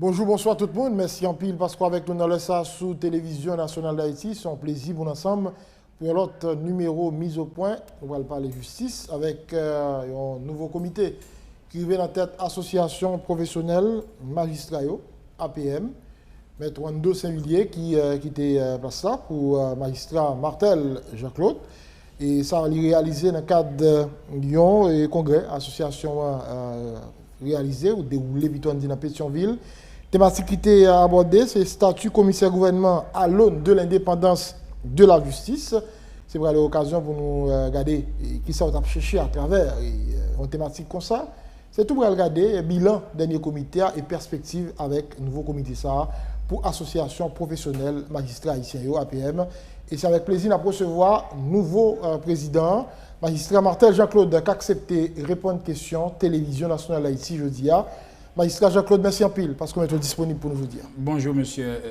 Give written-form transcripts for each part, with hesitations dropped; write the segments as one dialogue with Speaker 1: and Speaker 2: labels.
Speaker 1: Bonjour, bonsoir tout le monde. Merci en pile parce qu'avec nous dans le SA sous Télévision Nationale d'Haïti, c'est un plaisir pour nous ensemble pour l'autre numéro mise au point. On va parler justice avec un nouveau comité qui vient en tête Association professionnelle magistrats APM. Maître Wando Saint-Villiers qui était place là pour magistrat Martel Jean-Claude. Et ça a été réalisé dans le cadre d'un congrès, association réalisée ou déroulée dans Pétionville. Thématique qui était abordée, c'est le statut commissaire gouvernement à l'aune de l'indépendance de la justice. C'est vraiment l'occasion pour nous regarder qui ça va chercher à travers une thématique comme ça. C'est tout pour regarder le bilan dernier comité et perspective avec le nouveau comité ça pour association professionnelle magistrats haïtiens APM. Et c'est avec plaisir de recevoir nouveau président, magistrat Martel Jean-Claude, qui a accepté de répondre aux questions Télévision Nationale d'Haïti jeudi. Magistrat Jean-Claude, merci en pile parce qu'on est disponible pour nous dire.
Speaker 2: Bonjour monsieur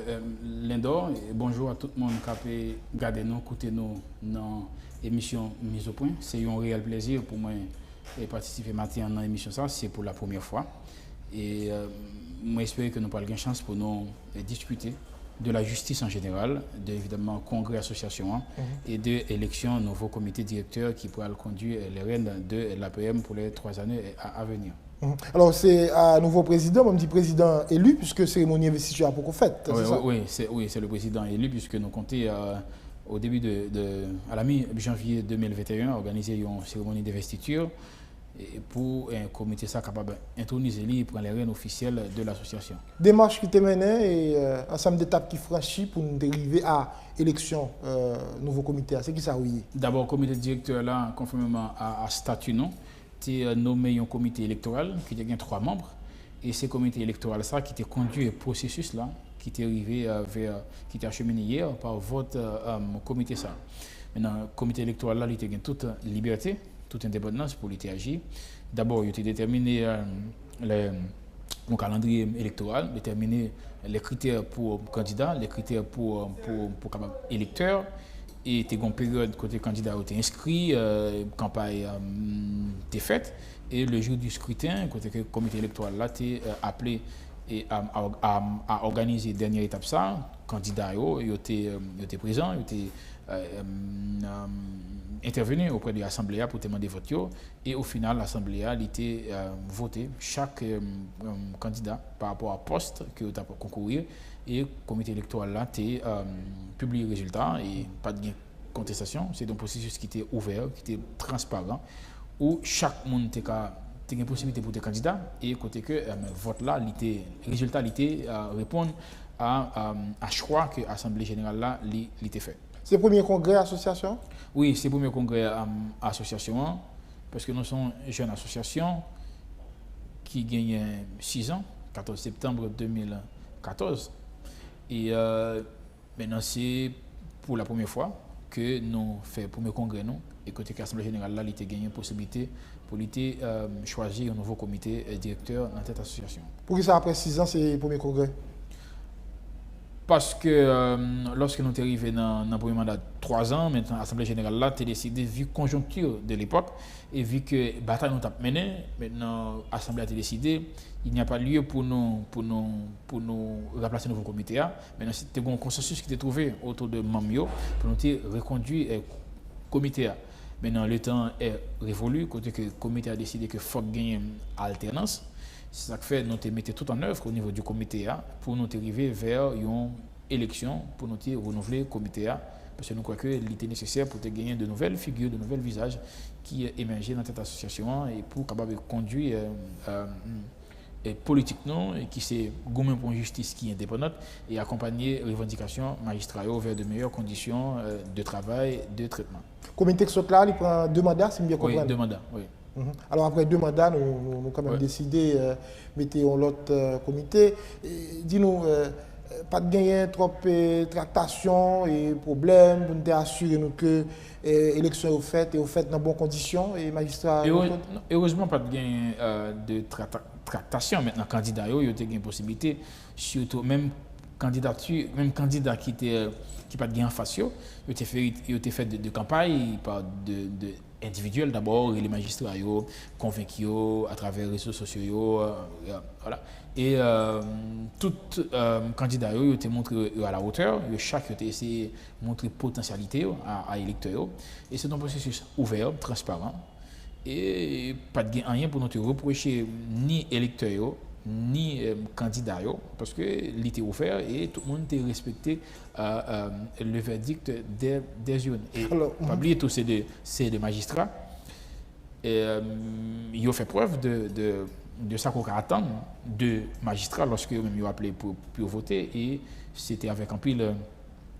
Speaker 2: Lindor et bonjour à tout le monde qui a pu regarder nous, écouter nous dans l'émission Mise au point. C'est un réel plaisir pour moi de participer maintenant dans l'émission. C'est pour la première fois. Et moi j'espère que nous avons une chance pour nous discuter de la justice en général, de évidemment congrès association et de l'élection nouveau comité directeur qui pourra conduire les rênes de l'APM pour les 3 années à venir.
Speaker 1: Alors, c'est un nouveau président, on dit président élu, puisque cérémonie investiture a beaucoup fait.
Speaker 2: Oui, c'est le président élu, puisque nous comptons au début à la mi-janvier 2021, organiser une cérémonie d'investiture pour un comité ça capable d'introniser lui pour les rênes officielles de l'association.
Speaker 1: Démarche qui était menée et ensemble d'étapes qui franchit pour nous dériver à l'élection nouveau comité. C'est qui ça, oui?
Speaker 2: D'abord, le comité directeur, là, conformément à statut, non? Été nommé un comité électoral qui a 3 membres et ce comité électoral ça qui était conduit le processus là qui était arrivé qui était acheminé hier par vote comité ça. Maintenant le comité électoral là il a toute liberté, toute indépendance pour agir. D'abord il a déterminé le calendrier électoral, déterminé les critères pour candidats, les critères pour électeurs. Et tu as une période côté candidat été inscrit, campagne était faite, et le jour du scrutin, côté le comité électoral là, tu appelé à organiser la dernière étape ça, candidat était présent, il était intervenu auprès de l'Assemblée pour demander vote et au final l'Assemblée a été voté chaque candidat par rapport à poste que tu as concourir. Et le comité électoral là a publié le résultat et pas de contestation. C'est un processus qui était ouvert, qui était transparent, où chaque monde a une possibilité pour être candidat et côté que le vote là, le résultat répond à choix que l'Assemblée générale là était fait.
Speaker 1: C'est le premier congrès association?
Speaker 2: Oui, c'est le premier congrès association parce que nous sommes une jeune association qui gagne 6 ans, 14 septembre 2014. Et maintenant, c'est pour la première fois que nous faisons le premier congrès et côté l'Assemblée générale, là, il a gagné une possibilité pour choisir un nouveau comité directeur dans cette association.
Speaker 1: Pour qui ça, après 6 ans, c'est le premier congrès?
Speaker 2: Parce que lorsque nous sommes arrivés dans le premier mandat de 3 ans, maintenant l'Assemblée générale là, tu as décidé, vu la conjoncture de l'époque et vu que la bataille nous a menée, maintenant l'Assemblée a décidé, il n'y a pas lieu pour nous remplacer le nouveau comité. Maintenant, c'était un consensus qui était trouvé autour de Mamio pour nous reconduire le comité. Maintenant, le temps est révolu, côté que le comité a décidé qu'il faut gagner alternance. C'est ça qui fait que nous mettons tout en œuvre au niveau du comité pour nous arriver vers une élection, pour nous renouveler le comité parce que nous croyons qu'il était nécessaire pour gagner de nouvelles figures, de nouveaux visages qui émergent dans cette association et pour capable conduire politique et qui c'est gourmand pour une justice qui est indépendante et accompagner les revendications magistrats vers de meilleures conditions de travail, de traitement.
Speaker 1: Le comité qui là, il prend 2 mandats, si bien comprendre.
Speaker 2: Oui, 2 mandats, oui.
Speaker 1: Alors après 2 mandats, nous avons quand même décidé de mettre l'autre comité. Dis-nous, pas de gagner trop de tractations et problèmes pour nous assurer que l'élection est faite et est faite dans de bonnes conditions et magistrats.
Speaker 2: Heureusement, pas de gagner de tractations. Maintenant, candidat, il y a une possibilité, surtout même candidat qui pas de gain en face, il a été fait de campagne par individuel d'abord, et les magistrats convaincus à travers les réseaux sociaux. Voilà. Et tout candidat ont été montré à la hauteur, chaque a essayé de montrer potentialité à l'électeur. Et c'est un processus ouvert, transparent. Et pas de rien pour nous reprocher ni électeurs ni candidats, parce que l'été offert et tout le monde a respecté le verdict des urnes. Et pas oublier tous ces magistrats, ils ont fait preuve de ça qu'on attend de magistrats lorsque ils ont appelé pour voter, et c'était avec un pile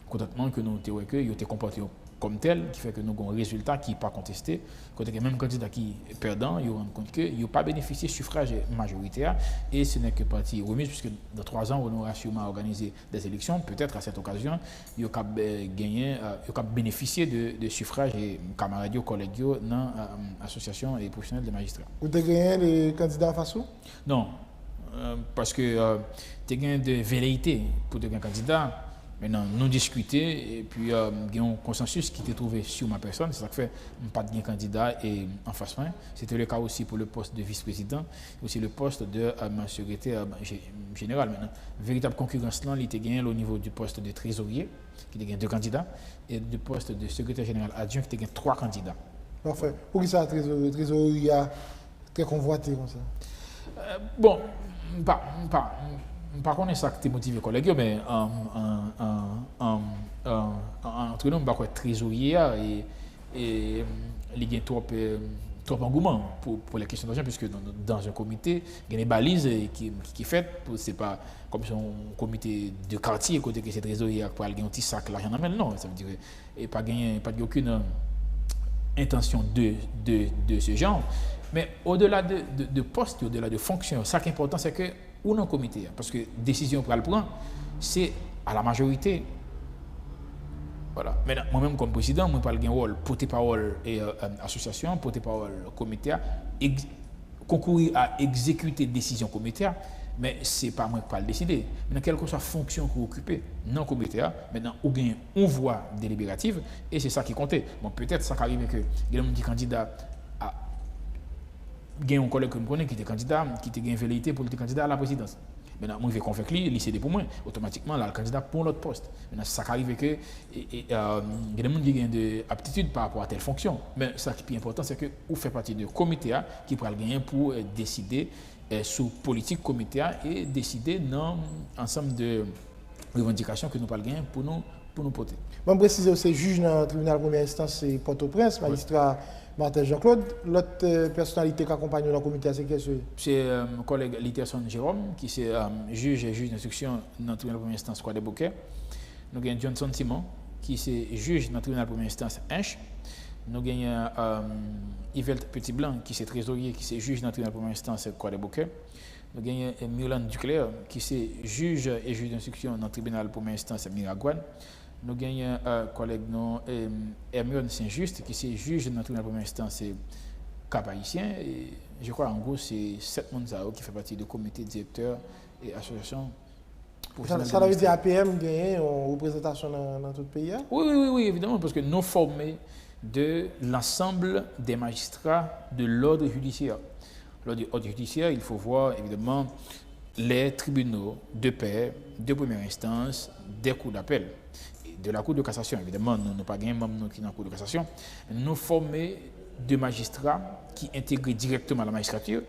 Speaker 2: contentement que nous ont été comportés comme tel, qui fait que nous avons un résultat qui n'est pas contesté. Quand il y a même candidat qui est perdant, ils rendent compte qu'ils n'ont pas bénéficié du suffrage majoritaire, et ce n'est que partie remise, puisque dans 3 ans, on aura sûrement organisé des élections. Peut-être à cette occasion, ils ont gagné, ils ont bénéficié de suffrage et camarades, collègues dans l'association et professionnels des magistrats.
Speaker 1: Vous avez gagné les candidats en face?
Speaker 2: Non, parce que tu as gagné de velléité pour devenir candidat. Maintenant, nous discuter et puis il y a un consensus qui était trouvé sur ma personne. C'est ça qui fait pas de candidat et en face main. C'était le cas aussi pour le poste de vice-président, aussi le poste de secrétaire général. Maintenant, véritable concurrence là, il était gagné au niveau du poste de trésorier, qui était gagné 2 candidats, et du poste de secrétaire général adjoint, qui était gagné 3 candidats.
Speaker 1: Parfait. Pour qui ça, trésorier, il y a très convoité comme ça?
Speaker 2: Bon, par contre, ça qui motivé collègues, mais entre nous, on trésorier et il y a trop engouement pour les questions d'argent, puisque dans un comité, il y a des balises qui fait, c'est pas comme si un comité de quartier, côté que c'est trésorier pour aller un petit sac l'argent dans non, ça veut dire et pas aucune intention de ce genre. Mais au-delà de poste, au-delà de fonction, ça qui est important, c'est que ou non comité, parce que décision pour le prendre, c'est à la majorité. Voilà. Maintenant, moi-même comme président, je parle d'un rôle porte-parole et association, porte-parole comité, concourir à exécuter décision comité, mais c'est pas moi qui parle décider. Maintenant, quelle que soit la fonction que vous occupez dans le comité, maintenant, vous gagnez une voix délibérative, et c'est ça qui comptait. Bon, peut-être ça arrive que il y a un petit candidat il y a un collègue que je connais qui était candidat, qui était une velléité pour être candidat à la présidence. Maintenant, moi, je vais convaincre lui, il cédé pour moi. Automatiquement, là, le candidat pour l'autre poste. Maintenant, ça arrive que il y a des gens qui ont des aptitudes par rapport à telle fonction. Mais ce qui est important, c'est que vous faites partie du comité qui pourra gagner pour décider sous politique comité et décider dans ensemble de revendications que nous parlons gagner pour nous porter.
Speaker 1: Je précise aussi, juge dans le tribunal de première instance, c'est Port-au-Prince, magistrat. Martin Jean-Claude, l'autre personnalité qui accompagne dans le comité, c'est qui?
Speaker 2: C'est mon collègue Litterson Jérôme, qui est juge d'instruction dans le tribunal de première instance Croix des Bouquets. Nous avons Johnson Simon, qui est juge dans le tribunal de première instance Inch. Nous avons Yvette Petit-Blanc, qui est trésorier, qui est juge dans le tribunal de première instance Croix des Bouquets. Nous avons Myrlande Duclerc, qui est juge et juge d'instruction dans le tribunal de première instance Miragouane. Nous avons un collègue Hermione Saint-Just, qui est juge dans la première instance cap-haïtien. Je crois en gros c'est 7 personnes qui font partie du comité directeur et association.
Speaker 1: Ça veut dire APM gagne une représentation dans tout le pays?
Speaker 2: Oui, évidemment, parce que nous formons de l'ensemble des magistrats de l'ordre judiciaire. L'ordre judiciaire, il faut voir évidemment les tribunaux de paix, de première instance, des cours d'appel. De la Cour de cassation, évidemment, nous n'avons pas gagné membre qui dans la Cour de cassation. Nous formons de magistrats qui intègrent directement la magistrature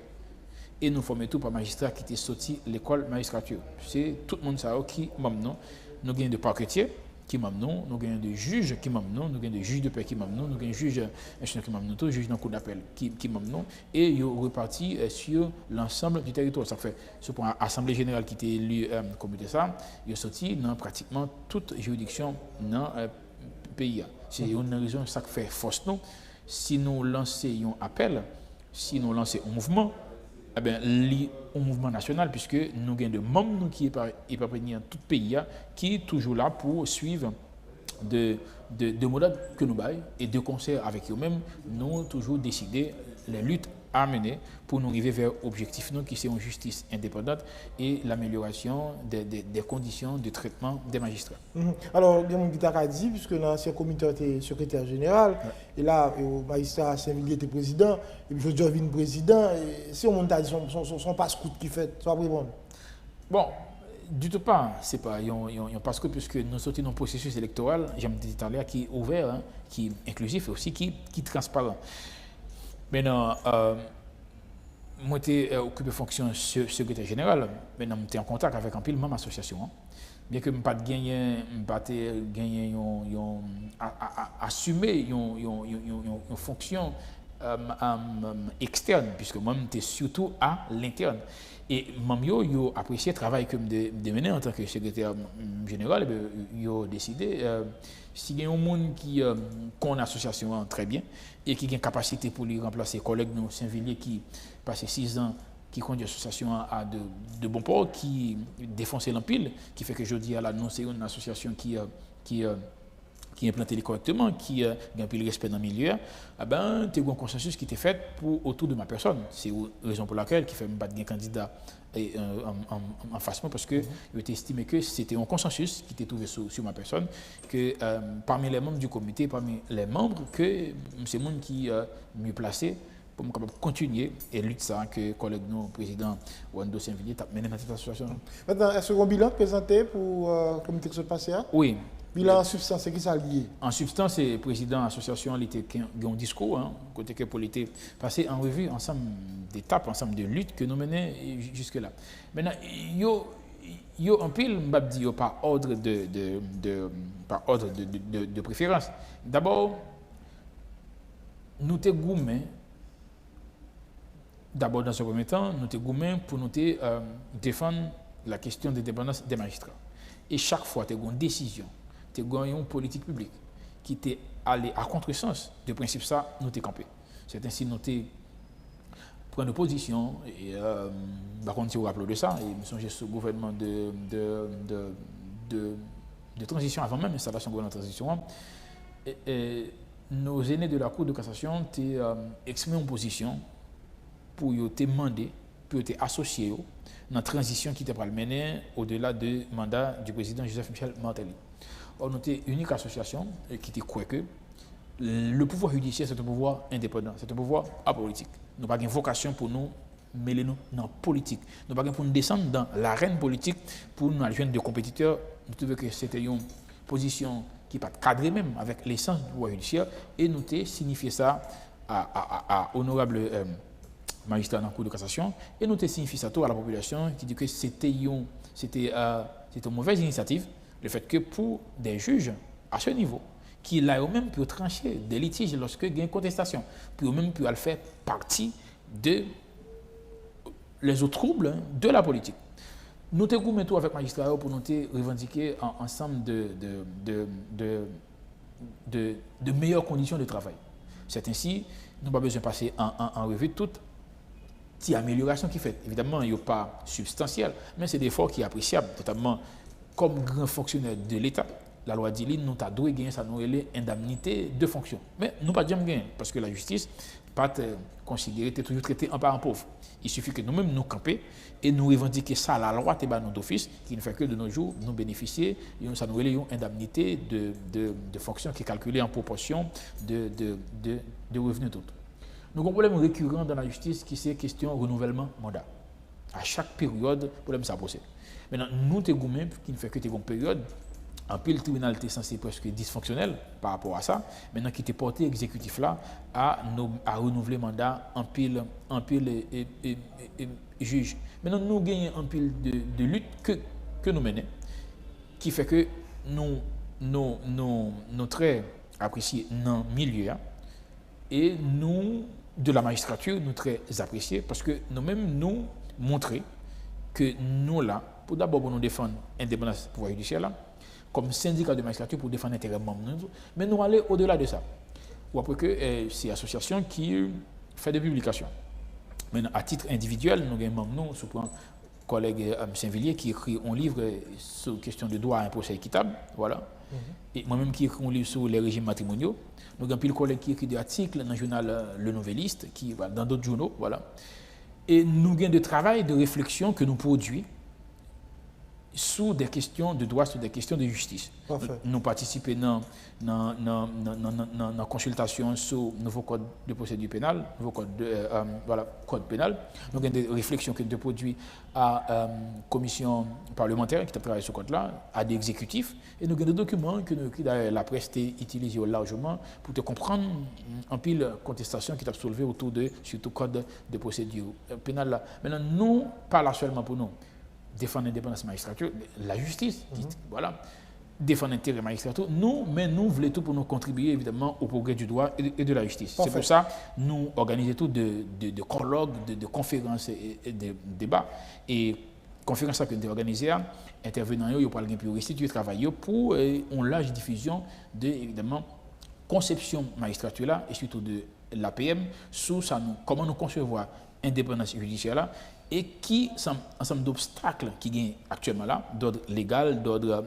Speaker 2: et nous formons tout par magistrats qui étaient sortis de l'école magistrature. C'est tout le monde qui m'amène. Nous gagnons de parquetiers qui m'amènent, nous gagnons de juges qui m'amènent, nous gagnons de juges de paix qui m'amènent, nous gagnons de juges qui m'amènent, tous juges dans la Cour d'appel qui m'amènent, et ils sont repartis sur l'ensemble du territoire. Ça fait, ce point, l'Assemblée générale qui était élue comme ça, ils sont sortis dans pratiquement toute juridiction dans le pays. C'est une raison, ça fait force nous. Si nous lançons un appel, si nous lançons un mouvement, eh bien, un mouvement national, puisque nous avons des membres qui sont éparpillés dans tout le pays, qui sont toujours là pour suivre de modèles que nous baillons et de concert avec eux-mêmes, nous toujours décider les luttes à mener pour nous arriver vers l'objectif qui c'est une justice indépendante et l'amélioration des conditions de traitement des magistrats.
Speaker 1: Alors, il y a un dit, puisque l'ancien comité était secrétaire général, et là, le magistrat Saint-Villiers était président, et puis je viens président, et si on a dit son passe-coute qui fait, ça va répondre.
Speaker 2: Bon, du tout pas, c'est pas un passe-coute, puisque nous sommes dans un processus électoral, j'aime dire tout à l'heure, qui est ouvert, hein, qui est inclusif et aussi qui est transparent. Maintenant, moi, j'ai occupé de fonction de secrétaire général. Maintenant, je suis en contact avec un pile même association. Hein. Bien que je n'ai pas gagné, assumer une fonction externe, puisque moi, je suis surtout à l'interne. Et j'ai apprécié le travail que je menais en tant que secrétaire général. J'ai décidé, si il y a un monde qui a une association très bien et qui a une capacité pour lui remplacer collègue de Saint-Villiers qui passé 6 ans, qui conduit l'association à de bons ports, qui défonce l'empile, qui fait que je dis à l'annoncer une association qui est implantée correctement, qui a un peu le respect dans le milieu, eh ben, tu as un consensus qui était fait autour de ma personne. C'est la raison pour laquelle je ne fais pas de candidat en face, parce que j'ai estimé que c'était un consensus qui était trouvé sur ma personne, que parmi les membres du comité, parmi les membres, que c'est le monde qui est mieux placé pour continuer et lutter ça que le collègue nous, président Wando Saint-Villiers, a mené dans cette association.
Speaker 1: Maintenant, est-ce qu'on bilan présenté pour le comité qui se passe là?
Speaker 2: Oui.
Speaker 1: Bilan en substance, c'est qui ça lié?
Speaker 2: En substance, le président de l'association a un discours, hein, côté que pour l'été, passé en revue ensemble d'étapes, ensemble de luttes que nous menons jusque-là. Maintenant, il y a un pile, je dis, par ordre de préférence. D'abord, nous te gourmets. D'abord, dans ce premier temps, nous te gourmets pour nous défendre la question de l'indépendance des magistrats. Et chaque fois, tu as une décision, tu as une politique publique qui t'est allé à contresens de principe ça, nous t'es campé. C'est ainsi nous t'es pris une position et par contre, si vous vous rappelez de ça, et me songez sur le gouvernement de transition avant même l'installation du gouvernement de transition, nos aînés de la Cour de cassation t'ont exprimé une position pour te demander, pour te associer dans la transition qui était menée au-delà du mandat du président Joseph Michel Martelly. Or, nous sommes une unique association qui te croit que le pouvoir judiciaire, c'est un pouvoir indépendant, c'est un pouvoir apolitique. Nous n'avons pas une vocation pour nous mêler nous dans la politique. Nous n'avons pas pour nous descendre dans l'arène politique pour nous joindre de compétiteurs. Nous trouvons que c'était une position qui n'est pas cadrée même avec l'essence du pouvoir judiciaire et nous avons signifié ça à honorable magistrat dans la Cour de cassation et nous avons signifié ça à la population qui dit que c'était une mauvaise initiative, le fait que pour des juges à ce niveau, qui là eux-mêmes peuvent trancher des litiges lorsque il y a une contestation, puis eux-mêmes peuvent faire partie de les autres troubles de la politique. Nous te goûtons avec magistrat pour nous revendiquer ensemble de meilleures conditions de travail. C'est ainsi, nous n'avons pas besoin de passer en revue toutes les améliorations qui fait. Évidemment, il n'y a pas substantiel, mais c'est des efforts qui sont appréciables, notamment comme grand fonctionnaire de l'État. La loi dit nous avons gagné ça, nous indemnité de fonction. Mais nous pas jamais gagné parce que la justice pas considérée, toujours traitée en parent pauvre. Il suffit que nous-mêmes nous camper et nous revendiquer ça la loi d'office qui ne fait que de nos jours nous bénéficier et ça nous une indemnité de fonction qui est calculée en proportion de revenus d'autres. Nous avons un problème récurrent dans la justice qui c'est question renouvellement mandat. À chaque période, le problème ça pose. Maintenant, nous te goumé qui ne fait que une période. En plus, le tribunal était censé presque dysfonctionnel par rapport à ça. Maintenant, qui était porté exécutif là à renouveler le mandat en pile et juge. Maintenant, nous gagnons un pile de lutte que nous menons, qui fait que nous très appréciés dans le milieu et nous, de la magistrature, nous très appréciés parce que nous-mêmes nous montrer que nous là, pour d'abord nous défendre l'indépendance du pouvoir judiciaire là, comme syndicat de magistrature pour défendre l'intérêt membres, mais nous allons au-delà de ça. Ou après que c'est l'association qui fait des publications. Maintenant, à titre individuel, nous avons membres, sous le collègue Saint-Villiers qui écrit un livre sur la question de droit à un procès équitable. Voilà. Et moi-même qui écris un livre sur les régimes matrimoniaux, nous avons pile collègue qui écrit des articles dans le journal Le Nouvelliste, qui va dans d'autres journaux, voilà. Et nous avons de travail, de réflexion que nous produisons sur des questions de droit, sur des questions de justice. Nous participons dans la consultation sur le nouveau code de procédure pénale, nouveau code, code pénal. Nous avons des réflexions que nous produisons à la commission parlementaire qui travaille sur ce code-là, à des exécutifs. Et nous avons des documents que la presse utilise largement pour te comprendre en pile contestation qui t'a soulevé autour de surtout code de procédure pénale. Maintenant, nous, pas là seulement pour nous. Défendre l'indépendance de la magistrature, la justice, voilà, défendre l'intérêt de la magistrature, mais nous voulons tout pour nous contribuer évidemment au progrès du droit et de la justice. C'est pour ça que nous organisons tout de colloques, de conférences et de débats. Et conférences que nous avons organisées, intervenants, ils pourront restituer le travail pour une large diffusion de, évidemment, conception magistrature là, et surtout de l'APM, sur ça, comment nous concevoir l'indépendance judiciaire là, et qui sont un ensemble d'obstacles qui gagnent actuellement là, d'ordre légal, d'ordre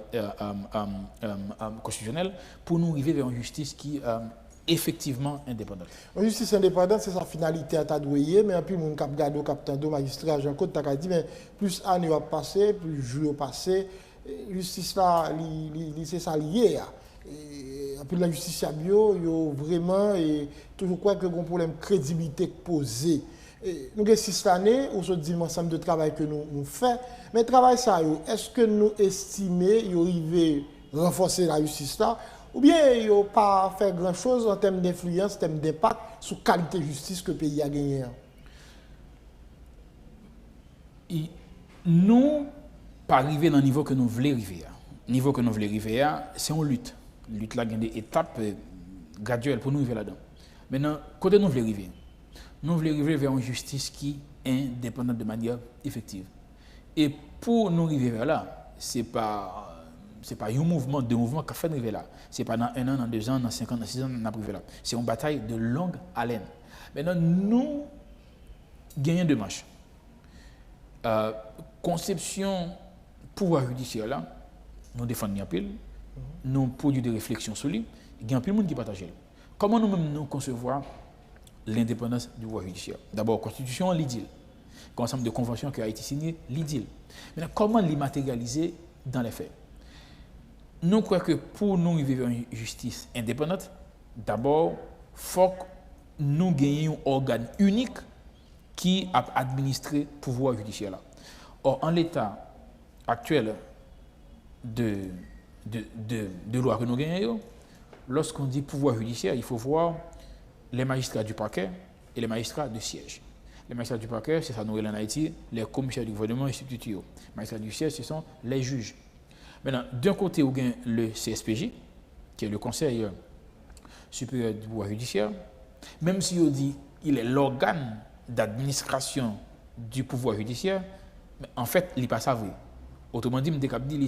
Speaker 2: constitutionnel, pour nous arriver vers une justice qui est effectivement indépendante.
Speaker 1: Une justice indépendante, c'est sa finalité à t'adouiller, mais puis mon cap gado, capitaine de magistrat, Jean-Claude, t'as dit, mais plus années va passer, plus jours passer, justice là, c'est ça lié. Et puis la justice à bio, vraiment, et toujours quoi que bon problème de crédibilité posé. Nous avons 6 années, on se dit ensemble de travail que nous faisons. Mais le travail, ça, est-ce que nous estimons qu'il arrive à renforcer la justice là, ou bien il n'y a pas fait grand-chose en termes d'influence, en termes d'impact sur la qualité de justice que le pays a gagné?
Speaker 2: Nous, pas arriver dans le niveau que nous voulons arriver. Le niveau que nous voulons arriver, c'est une lutte. La lutte là, il y a des étapes graduelles pour nous arriver là-dedans. Maintenant, côté nous voulons arriver. Nous voulons arriver vers une justice qui est indépendante de manière effective. Et pour nous arriver vers là, ce n'est pas un mouvement, deux mouvements qui fait arriver là. Ce n'est pas dans 1 an, dans 2 ans, dans 5 ans, dans 6 ans, on a arrivé là. C'est une bataille de longue haleine. Maintenant, nous gagnons 2 matchs. Conception pouvoir judiciaire là, nous défendons bien pile, nous produisons des réflexions sur lui, il y a un peu de monde qui partage. Comment nous-mêmes nous concevoir l'indépendance du pouvoir judiciaire? D'abord, la Constitution, l'IDIL. L'ensemble de conventions qui a été signées, l'IDIL. Maintenant, comment les matérialiser dans les faits? Nous croyons que pour nous vivre une justice indépendante, d'abord, il faut que nous gagnions un organe unique qui a administré le pouvoir judiciaire. Là. Or, en l'état actuel de loi que nous gagnons, lorsqu'on dit pouvoir judiciaire, il faut voir les magistrats du parquet et les magistrats de siège. Les magistrats du parquet, c'est ça nous en Haïti, les commissaires du gouvernement institutionnels. Les magistrats du siège, ce sont les juges. Maintenant, d'un côté, on a le CSPJ, qui est le Conseil supérieur du pouvoir judiciaire, même si on dit qu'il est l'organe d'administration du pouvoir judiciaire, mais en fait, il n'est pas ça vrai. Autrement dit,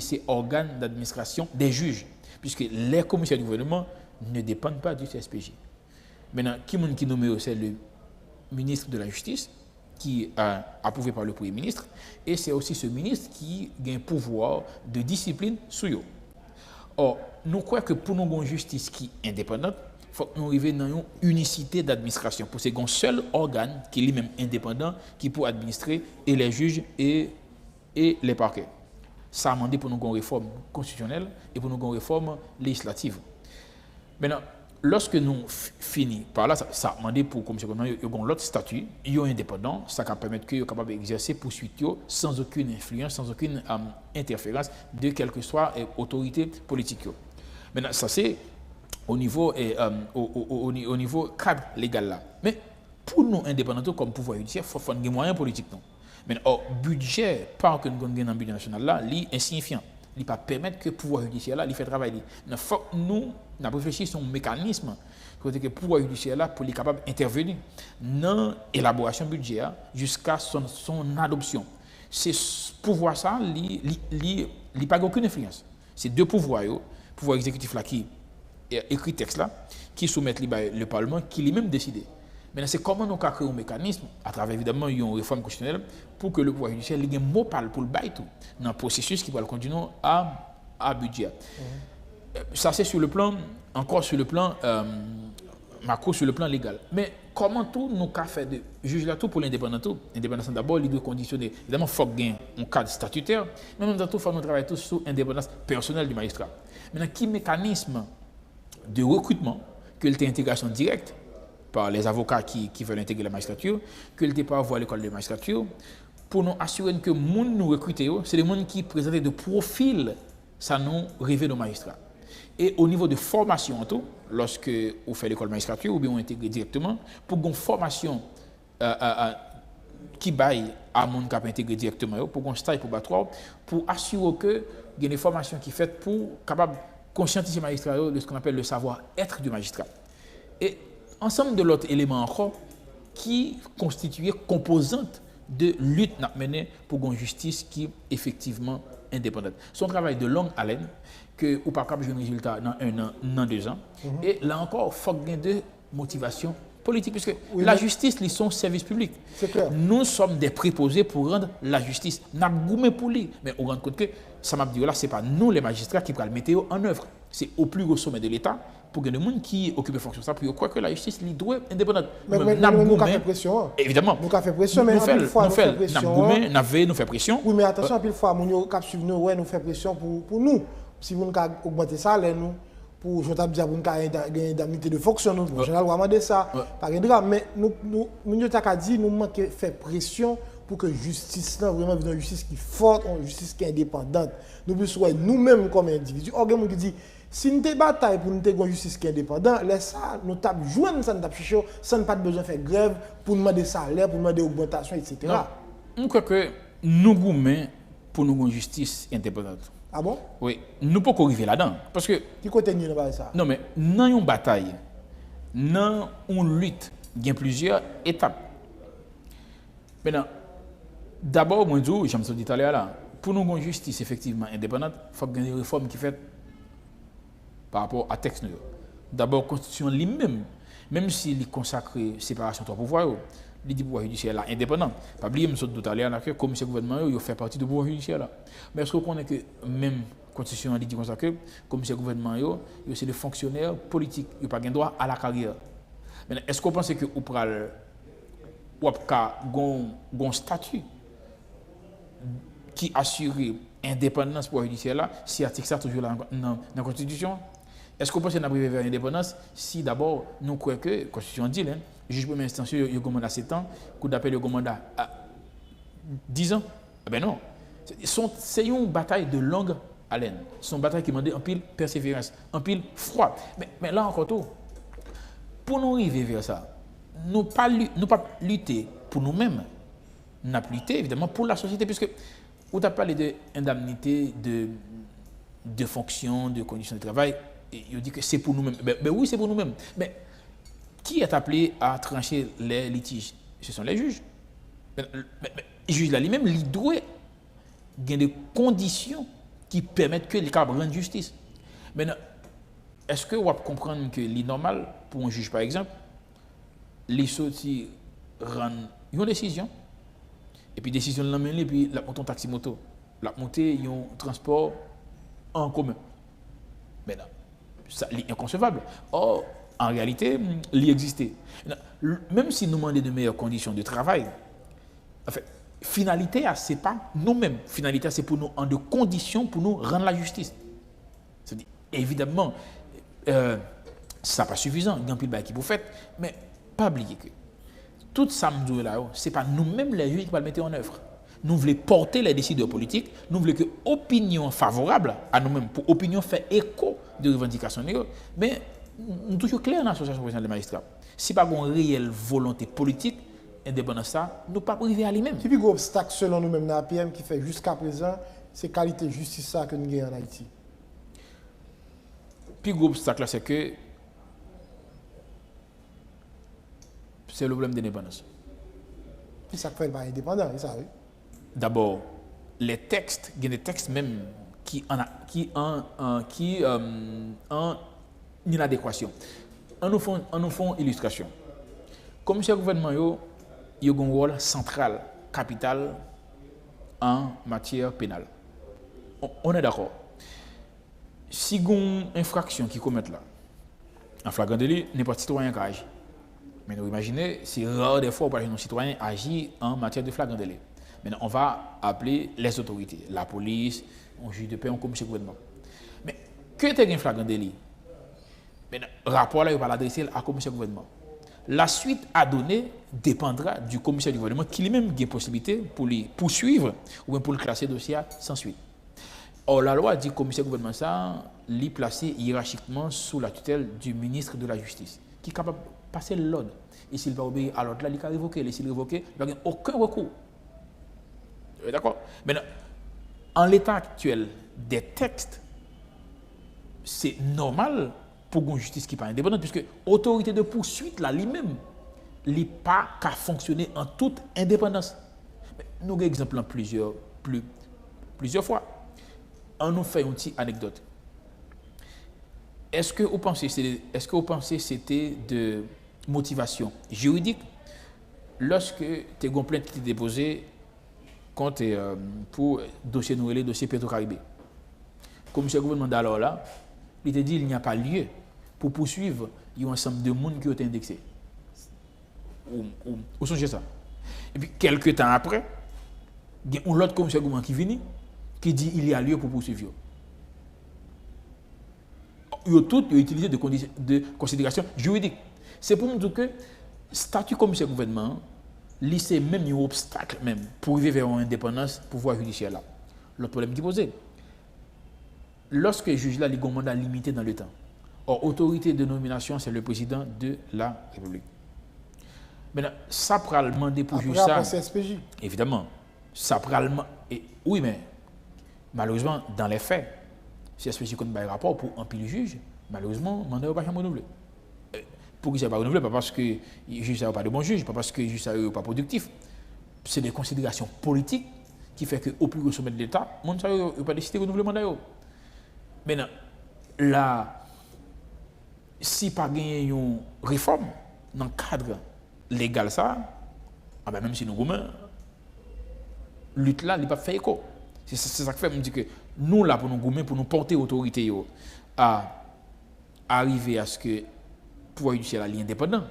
Speaker 2: c'est organe d'administration des juges, puisque les commissaires du gouvernement ne dépendent pas du CSPJ. Maintenant, qui nommé, c'est le ministre de la Justice, qui est approuvé par le Premier ministre, et c'est aussi ce ministre qui a un pouvoir de discipline sur eux. Or, nous croyons que pour nous avoir une justice qui est indépendante, il faut que nous arrivions dans une unicité d'administration. Pour c'est un seul organe qui est lui-même indépendant, qui peut administrer et les juges et les parquets. Ça a demandé pour nous une réforme constitutionnelle et pour nous une réforme législative. Maintenant, lorsque nous finissons par là, ça a demandé pour la commission gouvernementale, il y a l'autre statut, ils sont indépendants, ça va permettre qu'ils soient capables d'exercer poursuite sans aucune influence, sans aucune interférence de quelle que soit l'autorité politique. Maintenant, ça c'est au niveau cadre légal là. Mais pour nous indépendants comme pouvoir judiciaire, il faut faire des moyens politiques. Mais le budget, par que nous avons dans le budget national là, est insignifiant. Il ne peut pas permettre que le pouvoir judiciaire là, il fait travailler. Il faut que nous réfléchissions sur un mécanisme pour que le pouvoir judiciaire là, pour être capable d'intervenir dans l'élaboration budgétaire jusqu'à son adoption. C'est ce pouvoir ça, il n'a aucune influence. C'est 2 pouvoirs, le pouvoir exécutif là qui écrit texte là, qui soumettent le Parlement, qui lui-même décide. Maintenant, c'est comment nous créons un mécanisme, à travers évidemment une réforme constitutionnelle, pour que le pouvoir judiciaire ait un mot pour le bail tout, dans le processus qui va le continuer à budget. Ça, c'est sur le plan, encore sur le plan macro, sur le plan légal. Mais comment tout nous qu'a fait de juge là tout pour l'indépendance? L'indépendance d'abord, il doit conditionner. Évidemment, il faut gagner un cadre statutaire, mais en même temps, il faut nous travailler tous sur l'indépendance personnelle du magistrat. Maintenant, quel mécanisme de recrutement, que l'intégration directe par les avocats qui veulent intégrer la magistrature, que le départ voir l'école de magistrature, pour nous assurer que les gens nous recrutent, c'est les gens qui présentent de profils, ça nous révèle nos magistrats. Et au niveau de formation, tout, lorsque vous faites l'école de magistrature ou bien vous intégrez directement, pour une formation qui baille à mon cap intégré directement, pour un stage probatoire, pour assurer que il y a des formations qui sont faites pour capable conscientiser les magistrats de ce qu'on appelle le savoir-être du magistrat. Et ensemble de l'autre élément encore qui constituait composante de lutte menée pour une justice qui est effectivement indépendante. Son travail de longue haleine, que ou pas capable de jouer un résultat dans 1 an, dans 2 ans. Et là encore, il faut gagner de motivation politique, puisque la justice, ils sont service public.
Speaker 1: C'est clair.
Speaker 2: Nous sommes des préposés pour rendre la justice. Nous avons goûté pour lui, mais on rend compte que ça m'a dit là, ce n'est pas nous les magistrats qui prennent le météo en œuvre. C'est au plus haut sommet de l'État pour que les gens qui occupent des fonctions, pour croire que la justice lui doit être indépendante.
Speaker 1: Mais nous avons fait pression.
Speaker 2: Évidemment.
Speaker 1: Nous avons fait pression, mais une fois nous fait pression.
Speaker 2: Nous fait pression.
Speaker 1: Oui, mais attention, une fois nous avons fait pression pour nous. Si vous avez augmenté ça, nous, pour je t'ai dit pour une indemnité de fonction, nous, je vais demander ça. Par exemple, mais nous avons dit nous manquons faire pression pour que la justice là vraiment une justice qui est forte, une justice qui est indépendante. Nous puissions nous-mêmes comme individus. Or, qui dit si nous avons bataille pour nous avoir une justice qui est indépendante, laisse ça, nous avons joué, ça nous avons cherché, ça n'a pas besoin de faire grève pour nous demander salaire, pour nous demander augmentation, etc.
Speaker 2: Non. Je crois que nous goûtons pour nous une justice indépendante.
Speaker 1: Ah bon?
Speaker 2: Oui, nous ne pouvons pas arriver là-dedans. Parce que.
Speaker 1: Qui continue dans ça?
Speaker 2: Non, mais dans une bataille, dans une lutte, il y a plusieurs étapes. Maintenant, d'abord, moi, je me suis dit tout à l'heure là, pour nous une justice effectivement indépendante, il faut qu'il y ait des réformes qui sont faites par rapport à texte. D'abord, la Constitution lui-même, même s'il consacre séparation de pouvoirs, il dit pouvoir judiciaire là indépendant. Pas oublier, je tout à l'heure que comme ce gouvernement, il fait partie du pouvoir judiciaire là. Mais est-ce qu'on connaît que même la Constitution dit comme ça que comme ce gouvernement, c'est des fonctionnaires politiques, ils n'ont pas droit à la carrière. Mais est-ce qu'on pense que vous prenez un statut qui assure l'indépendance pour judiciaire là, si l'article ça toujours dans la Constitution? Est-ce qu'on pense qu'on a privé vers l'indépendance si d'abord nous croyons que la Constitution dit, le juge première instance, il y a un mandat à 7 ans, le coup d'appel, il y a un mandat à 10 ans? Eh bien non. C'est une bataille de longue haleine. C'est une bataille qui demande un pile persévérance, un pile froid. Mais là encore tout, pour nous arriver vers ça, nous ne pas lutter pour nous-mêmes, nous avons lutter évidemment pour la société, puisque vous avez parlé d'indemnité, de fonction, de conditions de travail. Et il dit que c'est pour nous-mêmes. Ben oui, c'est pour nous-mêmes. Mais qui est appelé à trancher les litiges? Ce sont les juges. Les juges là lui-même, il doit avoir des conditions qui permettent que les cas rendent justice. Maintenant, est-ce que vous comprenez que c'est normal pour un juge, par exemple, les sorties rendent une décision, et puis décision de l'amener, et puis la monter en taxi moto, la monter un transport en commun. Maintenant, c'est inconcevable. Or, en réalité, il existait. Même si nous demandons de meilleures conditions de travail, en fait, finalité, ce n'est pas nous-mêmes. Finalité, c'est pour nous en de conditions pour nous rendre la justice. C'est-à-dire, évidemment, ça n'est pas suffisant, il y a un peu de qui vous faites, mais pas oublier que tout ça, ce n'est pas nous-mêmes les juges qui vont le mettre en œuvre. Nous voulons porter les décideurs politiques, nous voulons que opinion favorable à nous-mêmes, pour opinion faire écho de revendications, mais nous sommes toujours clairs dans l'association professionnelle des magistrats. Si pas une réelle volonté politique, indépendance ça, nous ne pouvons pas arriver à lui-même.
Speaker 1: Le plus gros obstacle selon nous-mêmes dans l'APM qui fait jusqu'à présent, c'est la qualité de justice ça que nous avons en Haïti.
Speaker 2: Le plus gros obstacle, c'est que c'est le problème d'indépendance.
Speaker 1: C'est ça qui fait pas indépendant, ça oui.
Speaker 2: D'abord, les textes, il y a des textes même qui en inadéquation. On nous font illustration. Comme ce gouvernement, il y a un rôle central, capital en matière pénale. On est d'accord. si il y a une infraction qui commet là, en flagrant délit, n'importe citoyen qui agit. Mais nous imaginez, c'est rare des fois où un citoyen agit en matière de flagrant délit. Maintenant, on va appeler les autorités, la police, un juge de paix, un commissaire gouvernement. Mais que tu as un flagrant délit, maintenant, le rapport là, il va l'adresser à commissaire gouvernement. La suite à donner dépendra du commissaire du gouvernement qui lui-même a une possibilité pour lui poursuivre ou bien pour le classer dossier sans suite. Or, la loi dit que le commissaire du gouvernement ça, l'y placé hiérarchiquement sous la tutelle du ministre de la Justice, qui est capable de passer l'ordre. Et s'il va obéir à l'ordre là, il va révoquer. Et s'il révoque, il n'y a aucun recours. D'accord? Maintenant, en l'état actuel des textes, c'est normal pour une justice qui n'est pas indépendante, puisque l'autorité de poursuite, là, lui-même, n'est pas qu'à fonctionner en toute indépendance. Mais nous avons exemple plusieurs fois. On nous fait une petite anecdote. Est-ce que vous pensez que c'était de motivation juridique lorsque tu as une plainte qui est déposée contre pour dossier Noël, dossier Petro-Caribé? Comme le gouvernement d'alors là, il te dit qu'il n'y a pas lieu pour poursuivre un ensemble de monde qui ont été indexés. Vous songez ça? Et puis quelques temps après, il y a un autre commissaire gouvernement qui vient qui dit qu'il y a lieu pour poursuivre. Ils ont tous utilisé de considération juridique. C'est pour nous dire que le statut commissaire gouvernement, c'est même un obstacle même pour arriver vers une indépendance pouvoir judiciaire là. L'autre problème qui est posé, lorsque le juge là, il a un mandat limité dans le temps. Or, autorité de nomination, c'est le président de la République. Maintenant, ça pourra demander pour juger ça.
Speaker 1: SPJ.
Speaker 2: Évidemment, ça pourra oui, mais malheureusement, dans les faits, si SPJ compte un rapport pour empiler le juge, malheureusement, le mandat n'est pas renouvelé. Pourquoi il n'est pas renouvelé? Pas parce que le juge n'est pas de bon juge, pas parce que le juge n'est pas productif. C'est des considérations politiques qui font qu'au plus haut sommet de l'État, le monde n'a pas décidé de renouveler le mandat. Maintenant, là, si pas gagné une réforme dans le cadre légal, ça, même si nous avons lutte là, il n'a pas fait écho. C'est ça qui fait me dire que nous, là, pour nous goumer, pour nous porter autorité à arriver à ce que le pouvoir judiciaire soit indépendant.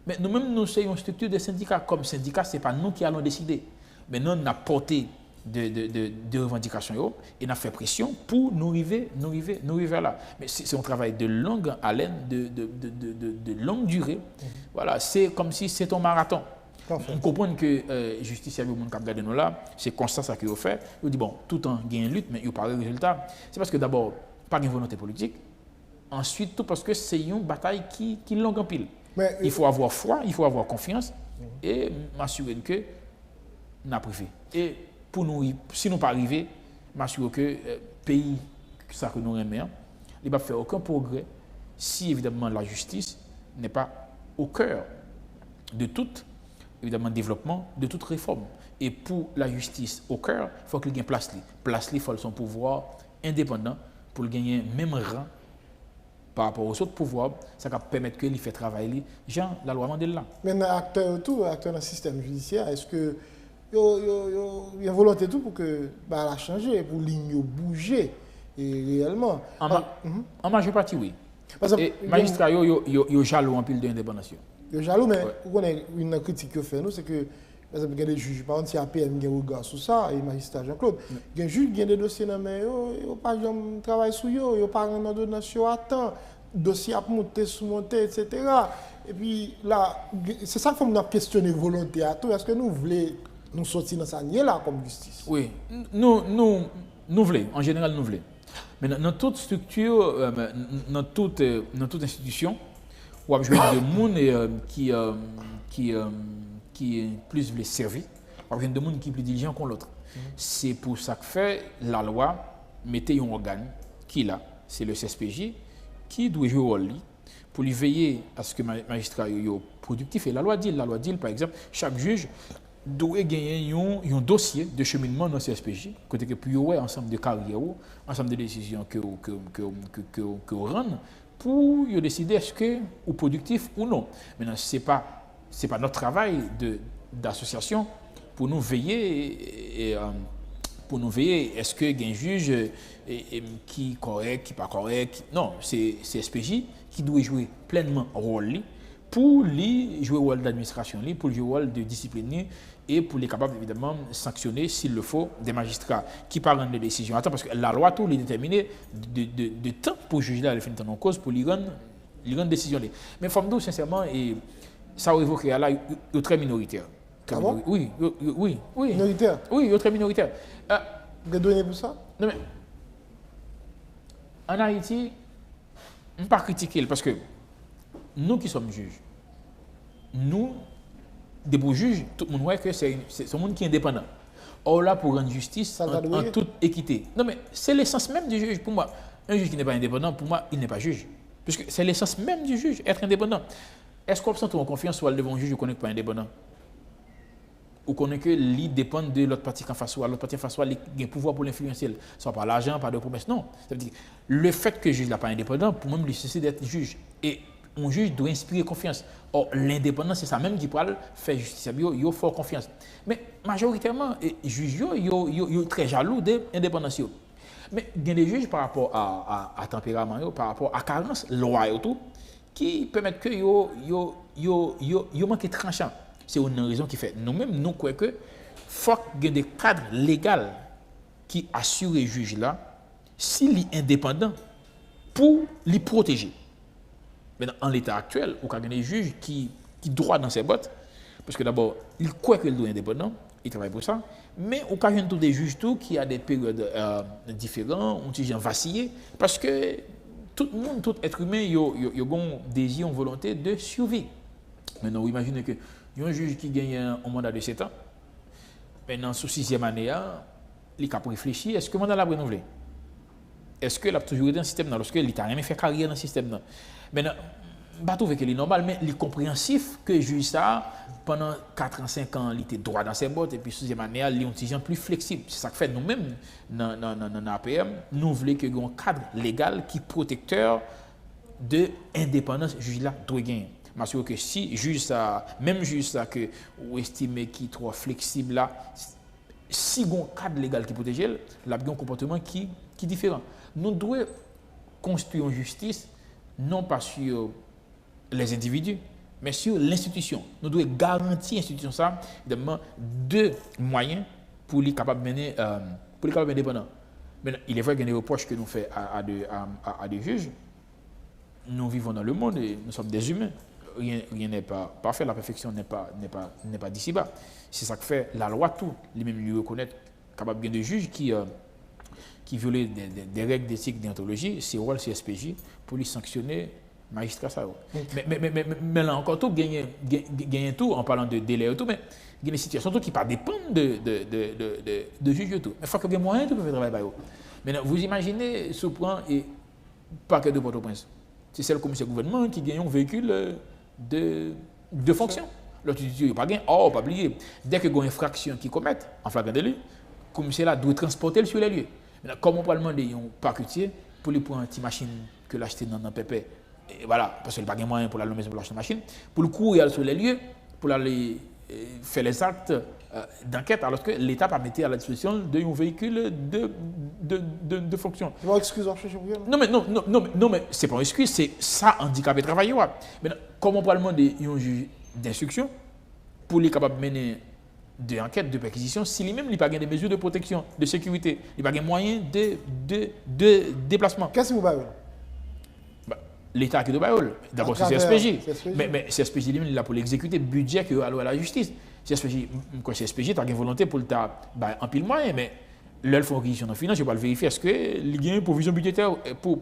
Speaker 2: Mais nous-mêmes, nous sommes une structure de syndicats. Comme syndicat, ce n'est pas nous qui allons décider. Mais nous, on a porté de revendications et on a fait pression pour nous arriver là. Mais c'est un travail de longue haleine, de longue durée. Voilà, c'est comme si c'est un marathon. On comprend que justice et le monde qui a regardé nous là, c'est constant ça qu'il a fait. Il dit bon, tout en gain lutte, mais il n'y a pas de résultat. C'est parce que d'abord, pas de volonté politique. Ensuite, tout parce que c'est une bataille qui est longue en pile. Mais, il faut avoir foi, il faut avoir confiance et m'assurer que nous avons privé. Et pour nous, si nous ne pas arriver, m'assurer que le pays ça que nous aimons, il ne va pas faire aucun progrès si évidemment la justice n'est pas au cœur de toute évidemment développement, de toute réforme. Et pour la justice au cœur, il faut qu'il y ait place. Place, il faut son pouvoir indépendant pour gagner même rang par rapport aux autres pouvoirs, ça va permettre qu'il fasse travailler Jean, la loi Mandela.
Speaker 1: Maintenant, acteur dans le système judiciaire, est-ce que il y a volonté tout pour que la changer, pour ligne bouger réellement?
Speaker 2: En majeure partie, oui. Les magistrats, ils jaloux en pile d'indépendance.
Speaker 1: Ils jaloux, mais une critique que fait nous, c'est que par exemple, il y a des juges, par exemple, si APM a un regard sur ça, et le magistrat Jean-Claude, il y a des juges qui ont des dossiers dans mais ils n'ont pas de travail sur eux, ils n'ont pas de ordonnance à temps, dossier à monter, sous-monter, etc. Et puis là, c'est ça qu'il faut nous questionner volonté à tout. Est-ce que nous voulons nous sortir dans ça là comme justice?
Speaker 2: Oui, nous voulons, en général, nous voulons. Mais dans toute structure, dans toute institution, on a besoin de monde qui plus veut servir, on a besoin de monde qui est plus diligent que l'autre. C'est pour ça que fait la loi, mettez un organe qui est là, c'est le CSPJ, qui doit jouer au rôle pour lui veiller à ce que le magistrat soit productif. Et la loi dit, par exemple, chaque juge doit gagner un dossier de cheminement dans le CSPJ, côté que puis ouais ensemble de carrières, ensemble de décisions que rend pour décider est-ce que ou productif ou non. Maintenant, c'est pas notre travail d'association pour nous veiller pour nous veiller, est-ce que y a un juge qui est correct, qui n'est pas correct. Non, c'est SPJ qui doit jouer pleinement rôle pour lui jouer le rôle d'administration, pour jouer le rôle de discipline et pour les capables évidemment sanctionner s'il le faut des magistrats qui prennent des décisions. Attends, parce que la loi tout est déterminée de temps pour juger la définition en cause pour lui rendre décision. Mais il faut me dire sincèrement, et ça a évoqué là, il est très minoritaire.
Speaker 1: Ah bon?
Speaker 2: Oui.
Speaker 1: Minoritaire?
Speaker 2: Oui, il est très minoritaire.
Speaker 1: Vous avez donné pour ça?
Speaker 2: Non mais, en Haïti, on ne peut pas critiquer parce que nous qui sommes juges, nous, des beaux juges, tout le monde voit que c'est un monde qui est indépendant. Or là, pour rendre justice en toute équité. Non mais, c'est l'essence même du juge pour moi. Un juge qui n'est pas indépendant, pour moi, il n'est pas juge. Puisque c'est l'essence même du juge, être indépendant. Est-ce qu'on sent en confiance soit devant un juge ou qu'on n'est pas indépendant? Ou qu'on est que lui dépend de l'autre partie en face, ou l'autre partie en face, il a un pouvoir pour l'influencer, soit par l'argent, par des promesses. Non. Ça veut dire, le fait que le juge n'est pas indépendant, pour moi, il cesse d'être juge. Et un juge doit inspirer confiance. Or, l'indépendance, c'est ça même qui peut faire justice. Il faut fort confiance. Mais majoritairement, les juges sont très jaloux de l'indépendance. Mais il y a des juges par rapport à tempérament, par rapport à carence, loi et tout, qui permettent que ils manquent tranchant. C'est une raison qui fait. Nous-mêmes, nous croyons que faut qu'il y ait des cadres légaux qui assurent le juge là, s'il est indépendant, pour les protéger. Mais en l'état actuel, il y a des juges qui droit dans ses bottes, parce que d'abord, il croit qu'il doit être indépendant, il travaille pour ça, mais il y a des juges qui ont des périodes différentes, ont des gens vacillés, parce que tout le monde, tout être humain, il a un désir, une volonté de survie. Maintenant, vous imaginez que il y a un juge qui gagne un mandat de 7 ans, maintenant, sous 6e année, il a réfléchi, est-ce que le mandat l'a renouvelé? Est-ce qu'il a toujours été dans le système? Lorsque il n'a rien fait carrière dans le système? Maintenant, je ne trouve que c'est normal, mais il est compréhensif que le juge, ça, pendant 4 ans, 5 ans, il était droit dans ses bottes, et puis, sous 6e année, il est un petit gens plus flexible. C'est ça que fait nous-mêmes, dans l'APM, nous voulons qu'il y ait un cadre légal qui est protecteur de l'indépendance du juge là doit gagner. Je suis sûr que si juge ça, même juge ça que vous estimez qu'il est trop flexible là, si il y a un cadre légal qui protège, il y a un comportement qui est différent. Nous devons construire une justice non pas sur les individus, mais sur l'institution. Nous devons garantir l'institution ça, évidemment, deux moyens pour les capables de mener, pour les capables indépendants. Maintenant, il est vrai qu'il y a des reproches que nous faisons à des juges. Nous vivons dans le monde et nous sommes des humains. Rien n'est pas parfait, la perfection n'est pas d'ici-bas. C'est ça que fait la loi, tout, les mêmes lui reconnaître, capable bien de juges qui violaient des règles d'éthique et d'anthologie, c'est rôle CSPJ pour lui sanctionner magistrat ça. Mais là encore tout, gagner tout en parlant de délai et tout, mais il y a des situations qui ne dépendent de juges et tout. Mais il faut qu'il y ait moyen de faire le travail. Maintenant, vous imaginez ce point et parquet de Port-au-Prince. C'est le commissaire gouvernement qui gagne un véhicule de fonction. L'autre dit, il n'y a pas gagné. Oh, pas oublier. Dès qu'il y a une infraction qui commettent en flagrant délit, le commissaire là doit transporter sur les lieux. Maintenant, comment on peut demander un parquetier pour lui prendre une petite machine que l'acheter dans un pépé, et voilà, parce qu'il n'y a pas de moyen pour la maison pour l'acheter une machine, pour le courir sur les lieux, pour aller faire les actes d'enquête, alors que l'État a mis à la disposition d'un véhicule de fonction.
Speaker 1: Vous excusez-moi,
Speaker 2: non, mais ce n'est pas une excuse, c'est ça handicapé travailleur. Mais comment on peut demander un juge d'instruction pour les capables de mener des enquêtes de perquisition si lui-même il n'a pas des mesures de protection, de sécurité, il n'a pas de moyens de déplacement?
Speaker 1: Qu'est-ce que vous avez?
Speaker 2: L'État qui doit faire. D'abord, c'est CSPJ. Mais CSPJ, lui-même, il a pour l'exécuter, budget qui est alloué à la justice. CSPJ, tu as une volonté pour le en pile moyen, mais leur font réquisition en finance, je vais pas le vérifier. Est-ce qu'il y a une provision budgétaire pour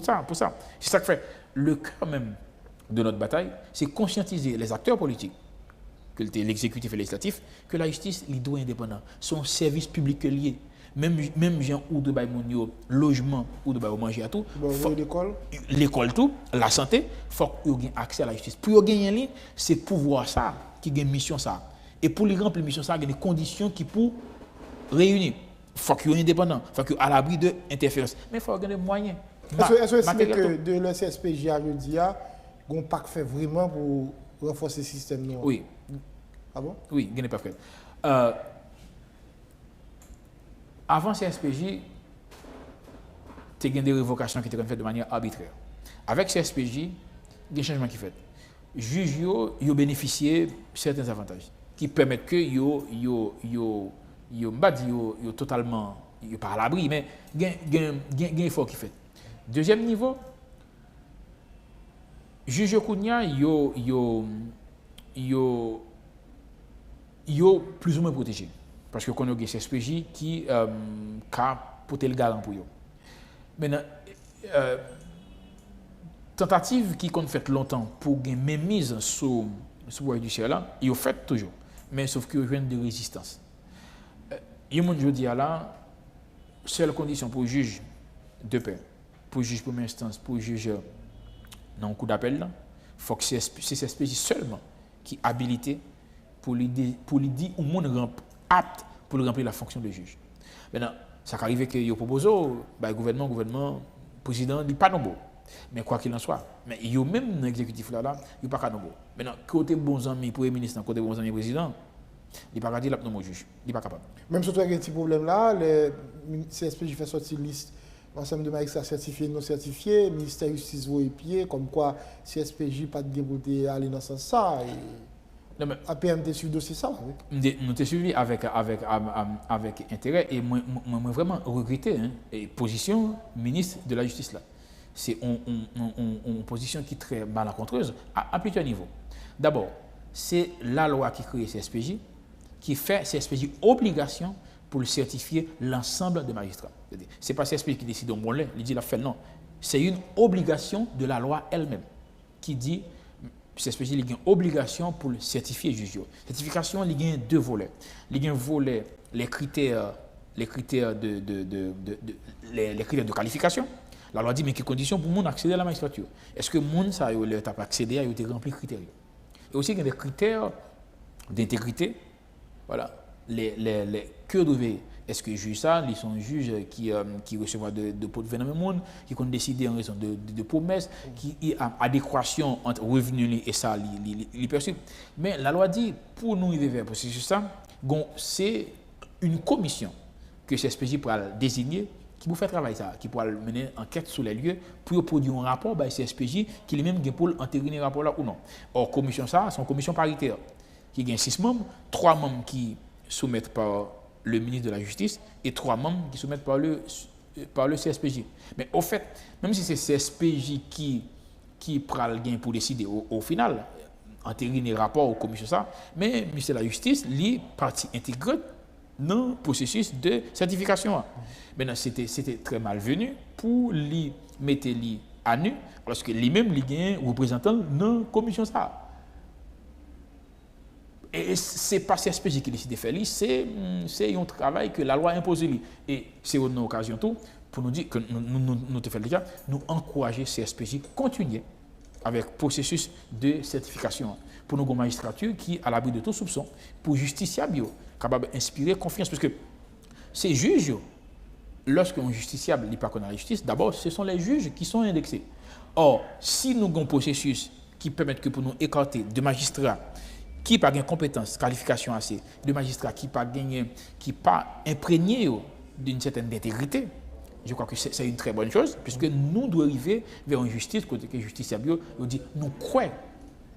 Speaker 2: ça? C'est ça que fait. Le cœur même de notre bataille, c'est conscientiser les acteurs politiques, que l'exécutif et le législatif, que la justice, il doit être indépendant. Son service public lié. Même gens ou de bail logement ou de bail manger à tout, l'école tout, la santé, faut qu'ils aient accès à la justice. Pour gagner ligne, c'est pouvoir ça qui gagne mission ça. Et pour les remplir mission ça, il y a des conditions qui pour réunir. Faut qu'ils soient indépendants, faut qu'ils soient à l'abri de interférences. Mais il faut avoir des moyens.
Speaker 1: Est-ce que de le CSPJ à l'UDIA, on pas fait vraiment pour renforcer le système?
Speaker 2: Oui.
Speaker 1: Ah bon?
Speaker 2: Oui, il n'est pas fait. avant CSPJ, tu as des révocations qui étaient faites de manière arbitraire. Avec CSPJ, il y a des changements qui sont faits. Les juges ont bénéficié de certains avantages qui permettent que yo totalement pas à l'abri, mais il y a un effort qui fait. Deuxième niveau, juge Kounia, yo plus ou moins protégé. Parce que qu'on a des SPJ qui a porté le garant pour eux. Maintenant, tentative qui qu'on fait longtemps pour une mainmise sur le pouvoir judiciaire là, ils ont fait toujours. Mais sauf qu'il y a de résistance. Il y a je dis là, seule condition pour juge de paix, pour juge première instance, pour juge dans un coup d'appel, il faut que c'est CSPJ seulement qui est habilité pour lui dire au monde apte pour remplir la fonction de juge. Maintenant, ça arrive que il propose le gouvernement, président, il n'est pas nombreux. Mais quoi qu'il en soit, mais il y a même dans l'exécutif là, il n'y a pas de nombreux. Maintenant, côté bons amis, premier ministre, côté bons amis, président, il n'est pas capable de dire juge. Il n'est pas capable.
Speaker 1: Même si tu as un petit problème là, le CSPJ fait sortir une liste ensemble de magistrats certifiés et non certifiés, le ministère de la Justice voit pied, comme quoi CSPJ n'a pas de député à aller dans ce sens. APM te suivi dossier ça.
Speaker 2: Nous t'ai suivi avec intérêt et moi vraiment regretté la position ministre de la Justice là. C'est une position qui est très malencontreuse à plusieurs niveaux. D'abord, c'est la loi qui crée CSPJ qui fait CSPJ obligation pour le certifier l'ensemble des magistrats. Ce n'est pas CSPJ qui décide bon lait, il dit la fait non. C'est une obligation de la loi elle-même qui dit CSPJ il y a une obligation pour le certifier juge. Certification il y a deux volets. Il y a un volet les critères de qualification. La loi dit mais quelles conditions pour monde accéder à la magistrature. Est-ce que monde ça il t'a accédé à il rempli critères. Et aussi il y a des critères d'intégrité. Voilà, que devait est-ce que les juges ça, ils sont juges qui reçoivent de pots de venin dans le monde, qui ont décidé en raison de promesses, qui y a adéquation entre revenus et ça, les perçus. Mais la loi dit, pour nous arriver vers processus ça, c'est une commission que CSPJ pourra désigner qui pour faire travailler ça, qui pourra mener enquête sur les lieux pour produire un rapport bah, CSPJ qui lui-même pour entériner le rapport là ou non. Or, commission ça, c'est une commission paritaire qui gagne 6 membres, 3 membres qui soumettent par le ministre de la Justice et 3 membres qui soumettent par le CSPJ. Mais au fait, même si c'est CSPJ qui prend le gain pour décider au final, entériner le rapport aux commissions ça, mais le ministre de la Justice, lui, partie intégrante dans le processus de certification. Maintenant, c'était très malvenu pour lui mettre lui à nu, parce que lui-même, il y a un représentant dans la commission ça. Et ce n'est pas CSPJ qui décide de faire, c'est un travail que la loi impose. Et c'est une occasion tout pour nous dire que nous te faisons déjà, nous encourager CSPJ à continuer avec le processus de certification pour nos magistrature qui à l'abri de tout soupçon, pour justiciable, capable d'inspirer confiance. Parce que ces juges, lorsqu'un justiciable n'est pas qu'on a la justice, d'abord, ce sont les juges qui sont indexés. Or, si nous avons un processus qui permet que pour nous écarter de magistrats qui n'a pas de compétences, qualification assez, de magistrats qui n'a pas imprégné d'une certaine intégrité, je crois que c'est une très bonne chose, puisque nous devons arriver vers une justice, côté que justiciable, nous dit nous croyons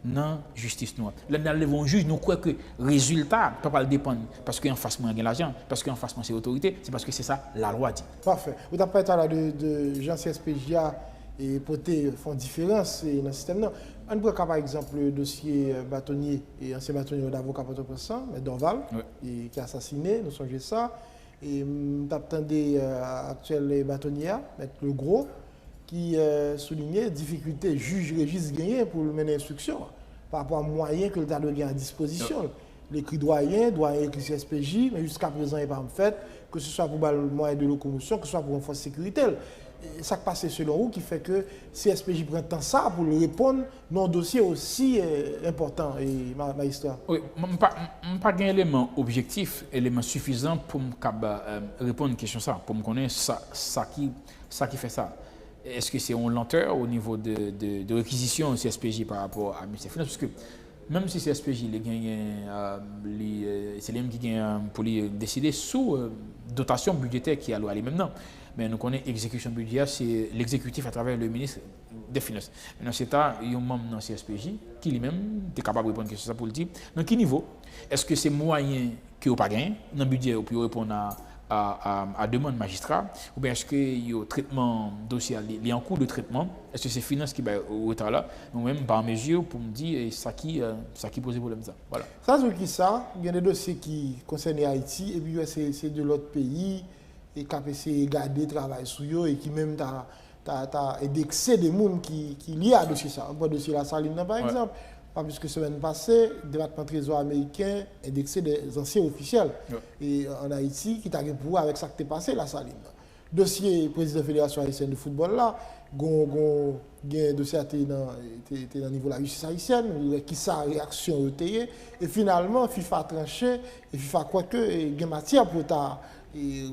Speaker 2: dans la justice noire. Là, nous juge, nous croyons que le résultat ne peut pas dépendre parce qu'en face, moi, j'ai l'argent, parce qu'en face, moi, c'est l'autorité, c'est parce que c'est ça, la loi dit.
Speaker 1: Parfait. Vous n'avez pas parlé de Jean CSPJ et poter font différence dans le système. On prend par exemple le dossier bâtonnier et ancien bâtonnier d'avocat pour M. Dorval, qui est assassiné, nous songeons ça. Et nous attendons actuel bâtonnier, M. Le Gros, qui soulignait la difficulté juge Régis gagner pour mener l'instruction par rapport aux moyens que l'État doit gagner à disposition. L'écrit doyen écrit CSPJ, mais jusqu'à présent, il n'est pas fait, que ce soit pour le moyen de locomotion, que ce soit pour une force sécuritaire. Ça passe selon vous qui fait que CSPJ prend tant ça pour répondre dans un dossier aussi important et magistrat.
Speaker 2: Oui, je n'ai pas un élément objectif, élément suffisant pour me répondre à une question ça, pour me connaître ça qui fait ça. Est-ce que c'est une lenteur au niveau de réquisition CSPJ par rapport à M. Finance? Parce que même si c'est SPJ, c'est lui qui gagne pour décider sous dotation budgétaire qui est allouée maintenant. Mais nous connaissons l'exécution budgétaire, c'est l'exécutif à travers le ministre des Finances. Dans ce cas, il y a un membre dans le CSPJ qui lui-même est capable de répondre à question pour le dire. Dans quel niveau? Est-ce que c'est moyen que vous pas gagné dans le budget pour répondre à demande magistrat, ou bien est-ce que le traitement dossier est en cours de traitement? Est-ce que c'est finance qui va au retard là? Nous-mêmes, par mesure, pour me dire ça qui pose problème. Ça. Voilà.
Speaker 1: Ça, c'est qui ça? Il y a des dossiers qui concernent Haïti, et puis c'est de l'autre pays, et qui a essayé de garder le travail sur eux, et qui même t'a indexé des gens qui liés à dossier ça. Un dossier la Saline, par exemple. Pas plus que semaine passée, le département trésor américain indexé des anciens officiels. Et en Haïti, qui t'a pour avec ça qui est passé, la Saline. Dossier président de la Fédération haïtienne de football là, un dossier était dans le niveau de la justice haïtienne, qui sa réaction était. Et finalement, FIFA a tranché, et FIFA croit que il y a matière pour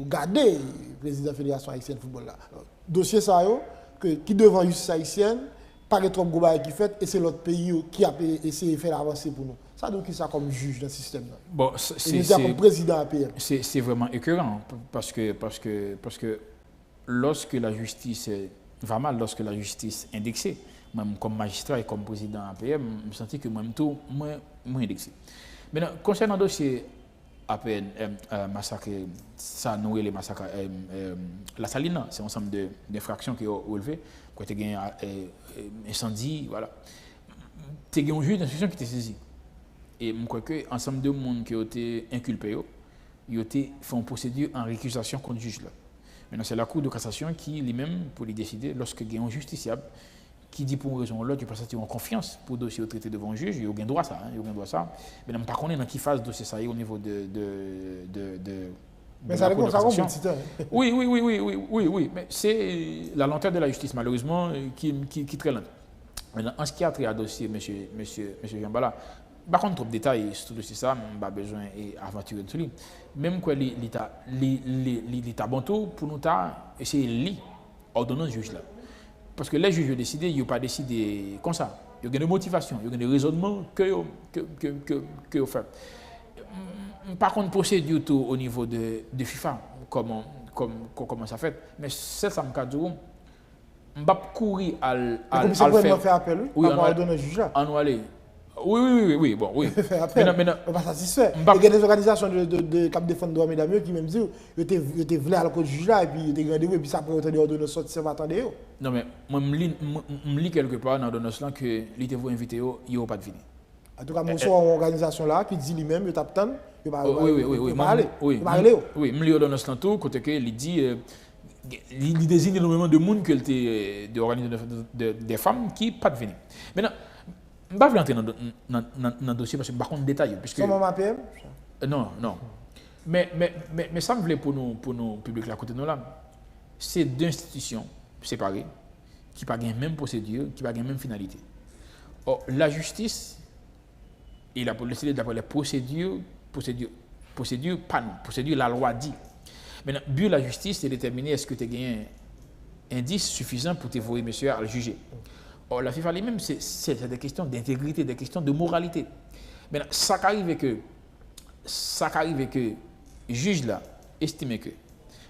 Speaker 1: garder le président de la Fédération haïtienne de football là. Dossier ça, qui devant la justice haïtienne, pas de trop gros qui fait, et c'est l'autre pays qui a essayé de faire avancer pour nous. Ça donne qui ça comme juge dans ce système là.
Speaker 2: Bon,
Speaker 1: c'est comme président APM.
Speaker 2: C'est vraiment écœurant parce que lorsque la justice va mal, lorsque la justice est indexée, même comme magistrat et comme président APM, je me sentais que moi-même tout moins indexé. Maintenant, concernant le dossier APN, massacre, ça nourrit les massacres, la Saline, c'est un ensemble d'infractions qui ont relevé, quand tu as un incendie, voilà. Tu as un juge d'instruction qui t'a saisi. Et je crois que l'ensemble de monde qui ont été inculpés, ils ont fait une procédure en récusation contre le juge. Maintenant, c'est la Cour de cassation qui, lui-même, pour lui décider, lorsqu'il y a un justiciable, qui dit pour une raison ou l'autre, il passe en confiance pour le dossier au traité devant un juge, il y a aucun droit ça. Mais je ne sais pas dans qui phase dossier ça au niveau de
Speaker 1: mais ça répond ça comme petit temps.
Speaker 2: Oui. Mais c'est la lenteur de la justice, malheureusement, qui est très lente. Maintenant, en ce qui a trait à dossier, monsieur Jean-Bala, par contre, trop de détails sur le dossier, ça, je n'ai pas besoin d'aventurer dessus. Même que l'État bon tout pour nous essayer de lire l'ordonnance juge là. Parce que les juges ont décidé, ils n'ont pas décidé comme ça. Il y a des motivations, il y a des raisonnements que vous faites. Par contre, procédure tout au niveau de FIFA, comment ça fait. Mais c'est ça, je ne vais pas courir à le
Speaker 1: faire. Faire appel, oui, on va donner juge là.
Speaker 2: Oui, bon, oui.
Speaker 1: Maintenant, on va satisfaire. Il y a des organisations de cap défendre droit mesdames qui même disent ils étaient venus à la juge là et puis ils étaient rendez-vous et puis ça pourrait être ordonnance sortir ça va attendre.
Speaker 2: Non mais moi je lis quelque part dans l'ordonnance là que l'été vous invité il y aura pas de venir.
Speaker 1: En tout cas, moi sur une organisation là qui dit lui-même il t'attend, il va aller.
Speaker 2: Oui, je lis l'ordonnance là tout côté que il dit il désigne énormément de monde que des organisations des femmes qui pas de venir. Maintenant je ne vais pas entrer dans le dossier parce que par contre détail puisque
Speaker 1: comment m'appelle
Speaker 2: non. Mais ça me plaît pour nous publics là côté nous là. C'est deux institutions séparées qui n'ont pas la même procédure, qui n'ont pas la même finalité. Or, la justice, il a décidé d'avoir les procédures, pas nous, procédure la loi dit. Maintenant, le but de la justice, c'est de déterminer est-ce que tu as gagné un indice suffisant pour te voir monsieur à le juger. Or, la FIFA elle-même, c'est des questions d'intégrité, des questions de moralité. Maintenant, ça arrive que le juge là estime que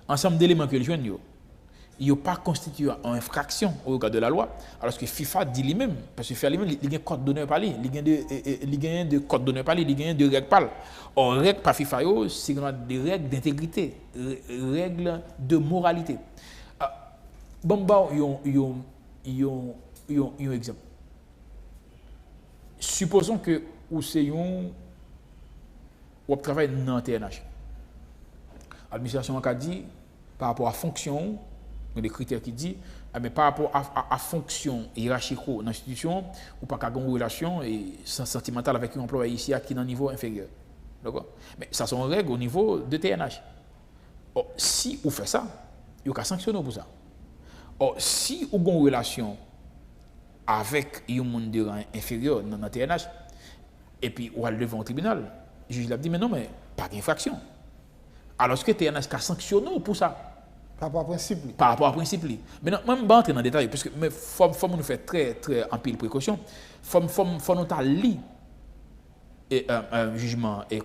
Speaker 2: ensemble d'éléments que le juge il n'a pas constitué en infraction au regard de la loi, alors que FIFA dit lui-même, parce que FIFA lui-même, il y a un code d'honneur par lui, il y a de code d'honneur par lui, il y a de règles par lui. Or, règles par FIFA, c'est des règles d'intégrité, règles de moralité. Bon, il y a un exemple. Supposons que vous travaillez dans le TNH. L'administration a dit, par rapport à la fonction, des critères qui disent, mais par rapport à la fonction hiérarchique dans l'institution, ou pas avoir une relation sentimentale avec un employé ici qui est dans un niveau inférieur. D'accord? Mais ça sont règles au niveau de TNH. Or, si vous faites ça, il y a sanctionner pour ça. Or, si vous avez une relation avec un monde de rang inférieur dans le TNH, et puis vous allez devant le tribunal, le juge l'a dit, mais non, mais pas d'infraction. Alors que TNH a sanctionné pour ça.
Speaker 1: Par rapport au principe.
Speaker 2: Par rapport au principe. Maintenant, je ne vais pas entrer dans les détails, parce que il faut nous faire très, très en pile précaution. Il faut nous lire jugement et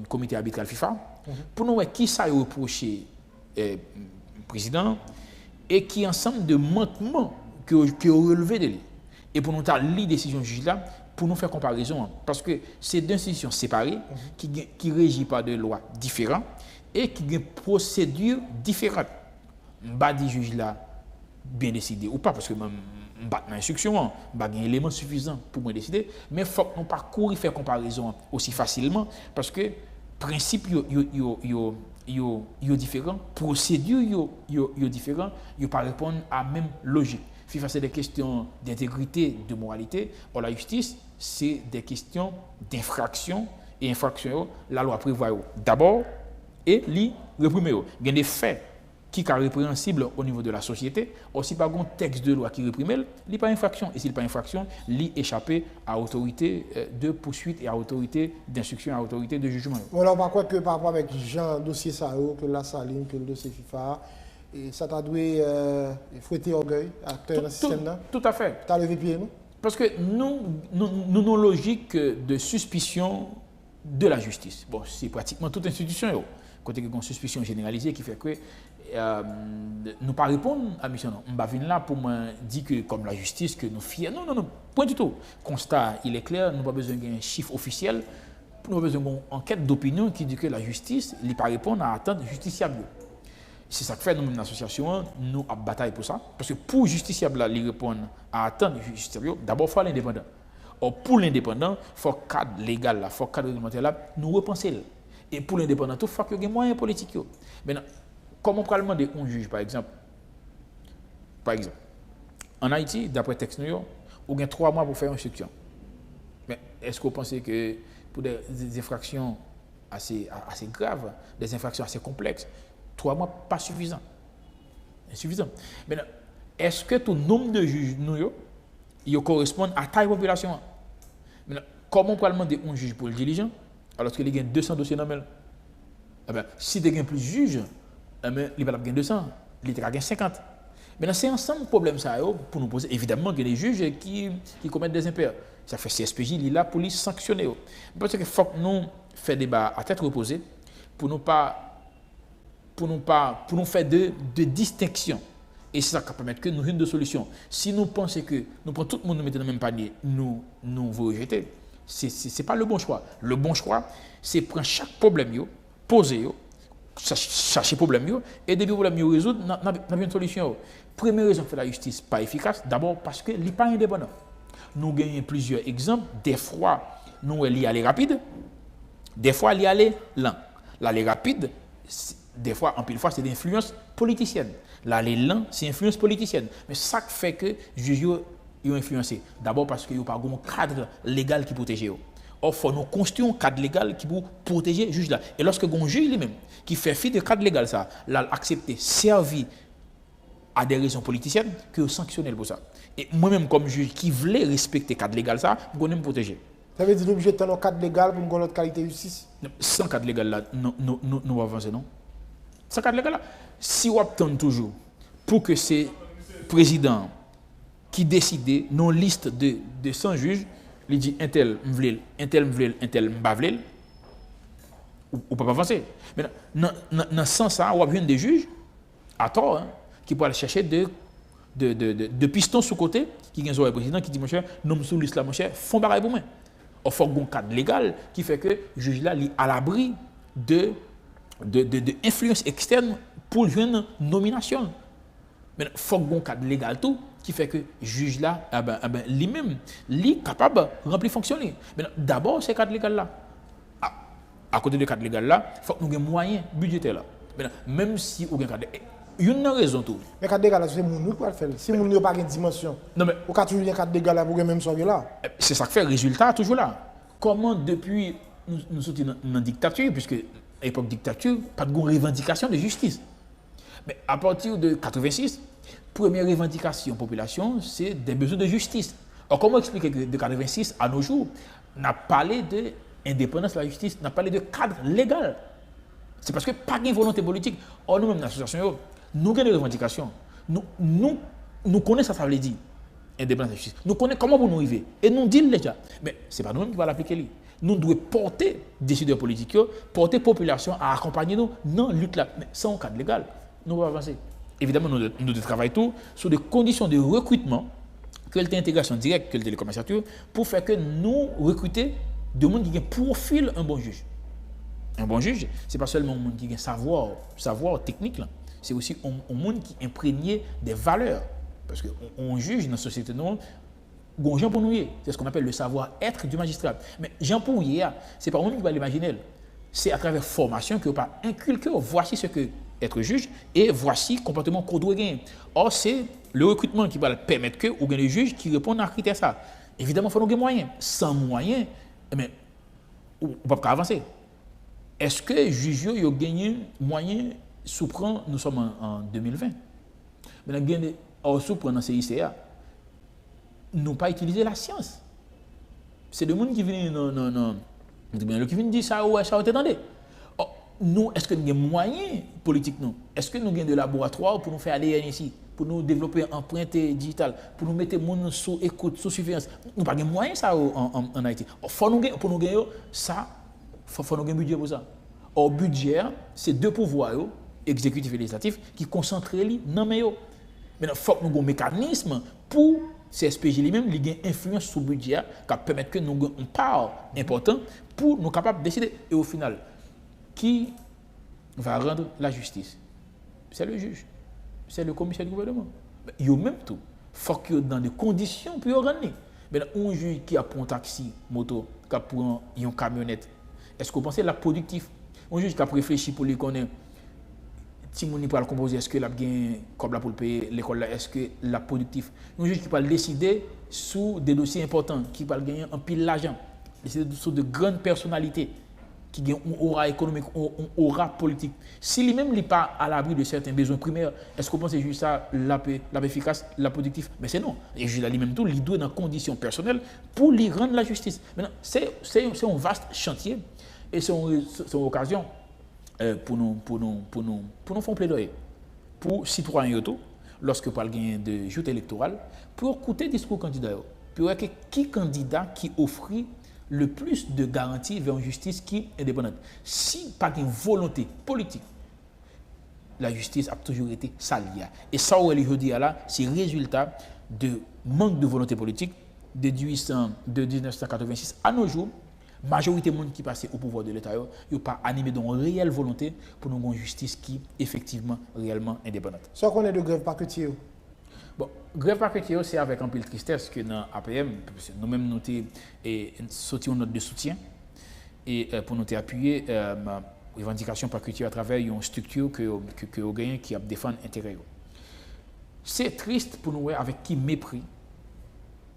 Speaker 2: comité arbitral FIFA, pour nous voir qui ça reproché président et qui ensemble de manquements que relevé de lui. Et pour nous lire la décision du juge là, pour nous faire comparaison, parce que c'est deux institutions séparées qui régissent par des lois différentes et qui ont des procédures différentes. Je dis juge là bien décidé ou pas, parce que même dans l'instruction, il y a un élément suffisant pour me décider, mais il faut que nous parcourions faire comparaison aussi facilement, parce que principe yo différent, procédure yo différent, yo pas répondre à la même logique. FIFA c'est des questions d'intégrité, de moralité, or la justice c'est des questions d'infraction et infraction la loi prévoit d'abord et li réprimer. Il y a des faits qui sont répréhensibles au niveau de la société, aussi par un texte de loi qui réprime, il n'est pas infraction. Et s'il n'est pas infraction, il échappé à autorité de poursuite et à autorité d'instruction, à autorité de jugement.
Speaker 1: Voilà, on croit que par rapport avec Jean, dossier Sao, que la Saline, que le dossier FIFA, et ça t'a dû fouetter orgueil, acteur dans le système.
Speaker 2: Tout à fait.
Speaker 1: Tu as levé pied, non?
Speaker 2: Parce que nous avons une logique de suspicion de la justice. Bon, c'est pratiquement toute institution. Côté qu'il y a une suspicion généralisée qui fait que nous pas répondre à mission. On va venir là pour me dire que comme la justice que nous fiers. Non, point du tout. Constat, il est clair, nous n'avons pas besoin d'un chiffre officiel, nous avons besoin d'une enquête d'opinion qui dit que la justice ne pas répondre à attente justiciable. C'est ça que fait nous, l'association, nous avons bataille pour ça. Parce que pour justiciable, il répondre à attente justiciable, d'abord il faut l'indépendant. Or pour l'indépendant, il faut le cadre légal, il faut le cadre réglementaire là, nous repenser. Et pour l'indépendant, il faut qu'il y ait des moyens politiques. Maintenant, comment on peut demander un juge, par exemple, en Haïti, d'après texte nous, on a 3 mois pour faire une instruction. Mais est-ce que vous pensez que pour des infractions assez graves, des infractions assez complexes, 3 mois pas suffisant? Insuffisant. Maintenant, est-ce que tout nombre de juges nous correspondent à taille population? Maintenant, comment on peut demander un juge pour le diligent alors qu'il y a 200 dossiers dans le si il y a plus de juges, il va y avoir 200, il y a 50. Maintenant, c'est ensemble le problème ça, pour nous poser. Évidemment, il y a des juges qui commettent des impairs. Ça fait CSPJ, il est là pour les sanctionner. Parce qu'il faut que nous fassions débat à tête reposée pour nous faire de distinction. Et c'est ça qui permet que nous ayons deux solutions. Si nous pensons que nous prenons tout le monde nous mettre dans le même panier, nous vous rejeter. Ce n'est pas le bon choix. Le bon choix, c'est prendre chaque problème, poser, chercher problème, et depuis le problème résoudre, nous avons une solution. Première raison que la justice n'est pas efficace, d'abord parce qu'elle n'est pas indépendante. Nous gagnons plusieurs exemples. Des fois, nous elle y aller rapide, des fois, elle y aller lent. L'aller rapide, des fois, en pile fois, c'est d'influence politicienne. L'aller lent, c'est influence politicienne. Mais ça fait que les juges ont influencé. D'abord parce qu'il n'y a pas un cadre légal qui protège. Or, il faut nous construire un cadre légal qui peut protéger le juge là. Et lorsque un juge lui-même qui fait fi de cadre légal, ça, l'a accepté, servi à des raisons politiciennes, que sanctionner pour ça. Et moi-même, comme juge qui voulait respecter le cadre légal, ça, je vais me protéger.
Speaker 1: Ça veut dire l'objet de un cadre légal pour une autre qualité de justice?
Speaker 2: Sans cadre légal là, nous avançons, non? Sans cadre légal là. Si on obtient toujours pour que ces présidents qui décide non liste de 100 juges, il dit un tel m'vle, un tel m'vle, un tel m'bavle, ou pas avancer. Mais dans ce sens ça, on a besoin des juges à tort qui peuvent aller chercher de pistons sous côté qui ont un président qui dit mon cher, non sous liste là mon cher, font pareil pour moi. Il faut un cadre légal qui fait que le juge là est à l'abri de influence externe pour une nomination. Mais il faut un cadre légal tout qui fait que le juge là, lui-même, est capable de remplir fonctionner. Mais d'abord, c'est le cadre légal là. À côté du cadre légal là, il faut que nous ayons des moyens budgétaires là. Même si on a un cadre légal, il y a une raison tout.
Speaker 1: Mais le cadre légal là, c'est mon nous qui va le faire. Si mon n'a pas de dimension, on a toujours un cadre légal là pour même sauver là.
Speaker 2: C'est ça qui fait le résultat toujours là. Comment depuis nous sommes dans la dictature, puisque à l'époque dictature, pas de revendication de justice. Mais à partir de 86, première revendication de la population, c'est des besoins de justice. Alors, comment expliquer que de 86 à nos jours, on a parlé de l'indépendance de la justice, on a parlé de cadre légal. C'est parce que pas de volonté politique. Or, nous-mêmes, l'association, nous avons des revendications. Nous connaissons ça veut dire. Indépendance de la justice. Nous connaissons comment vous nous arriver. Et nous disons déjà. Mais ce n'est pas nous-mêmes qui va l'appliquer. Nous devons porter décideurs politiques, porter la population à accompagner nous dans la lutte là, mais sans cadre légal. Nous devons avancer. Évidemment, nous travaillons tout sur des conditions de recrutement, que l'intégration directe, que le télécommerciature, pour faire que nous recruter des gens qui ont un profil un bon juge. Un bon juge, ce n'est pas seulement un monde qui a un savoir technique, c'est aussi un monde qui est imprégné des valeurs. Parce qu'on juge dans la société, non, bon, Jean Pounouye, c'est ce qu'on appelle le savoir-être du magistrat. Mais Jean Pounouye, ce n'est pas moi qui va l'imaginer. C'est à travers la formation que vous pas inculqué. Voici ce que être juge et voici le comportement qu'on doit gagner. Or, c'est le recrutement qui va permettre que vous gagnez des juges qui répondent à critères ça. Évidemment, il faut nous des moyens. Sans moyens, mais on ne peut pas avancer. Est-ce que les juges ont gagné moyens sous nous sommes en 2020. Maintenant, sous dans CICA, nous n'avons pas utilisé la science. C'est des gens qui viennent qui viennent dire ça, ouais, ça, attendez. Nous, est-ce que nous avons des moyens politiques? Est-ce que nous avons des laboratoires pour nous faire aller ici, pour nous développer empreinte digitale, pour nous mettre les gens sous écoute, sous surveillance? Nous n'avons pas de moyens ça en Haïti. Pour nous gagner ça, il faut nous gagner un budget pour ça. Or, budget, c'est deux pouvoirs, exécutif et législatif, qui concentrent les dans les mains. Maintenant, il faut que nous ayons un mécanisme pour CSPJ lui-même, il a une influence sur le budget qui permet que nous ayons une part importante pour nous capables de décider. Et au final, qui va rendre la justice? C'est le juge, c'est le commissaire du gouvernement. Il y a même tout. Il faut que dans des conditions pour rendre. Maintenant, un juge qui a pris un taxi, moto, qui a pris une camionnette, est-ce que vous pensez la productif? Un juge qui a réfléchi pour lui connaître si on peut composer, est-ce que la bien comme la pour payer l'école là, est-ce que la productif? Un juge qui peut décider sur des dossiers importants, qui peut gagner un pile d'argent, décider sur de grandes personnalités, qui gagnent un aura économique, un aura politique. Si lui-même n'est pas à l'abri de certains besoins primaires, est-ce que vous pensez juste ça, la efficace, la productif? Mais c'est non. Et je lui-même tout, il doit dans conditions personnelles pour lui rendre la justice. Maintenant, c'est un vaste chantier et c'est une occasion pour nous faire un plaidoyer pour citoyens auto lorsque vous parlez de joute électorale pour écouter le discours candidat, pour voir qui candidat qui offre le plus de garanties vers une justice qui est indépendante. Si pas une volonté politique, la justice a toujours été salie. Et ça, aujourd'hui, c'est le résultat de manque de volonté politique de 1986 à nos jours. La majorité des gens qui passent au pouvoir de l'État n'ont pas animé d'une réelle volonté pour nous avoir une justice qui est effectivement réellement indépendante.
Speaker 1: Soit qu'on est de grève paquetier.
Speaker 2: Bon, grève paquetier, c'est avec un peu de tristesse que dans l'APM, nous-mêmes nous sortions notre de soutien et pour nous appuyer ma revendication paquetier à travers une structure que vous gagnez qui a défendu l'intérêt. C'est triste pour nous avec qui mépris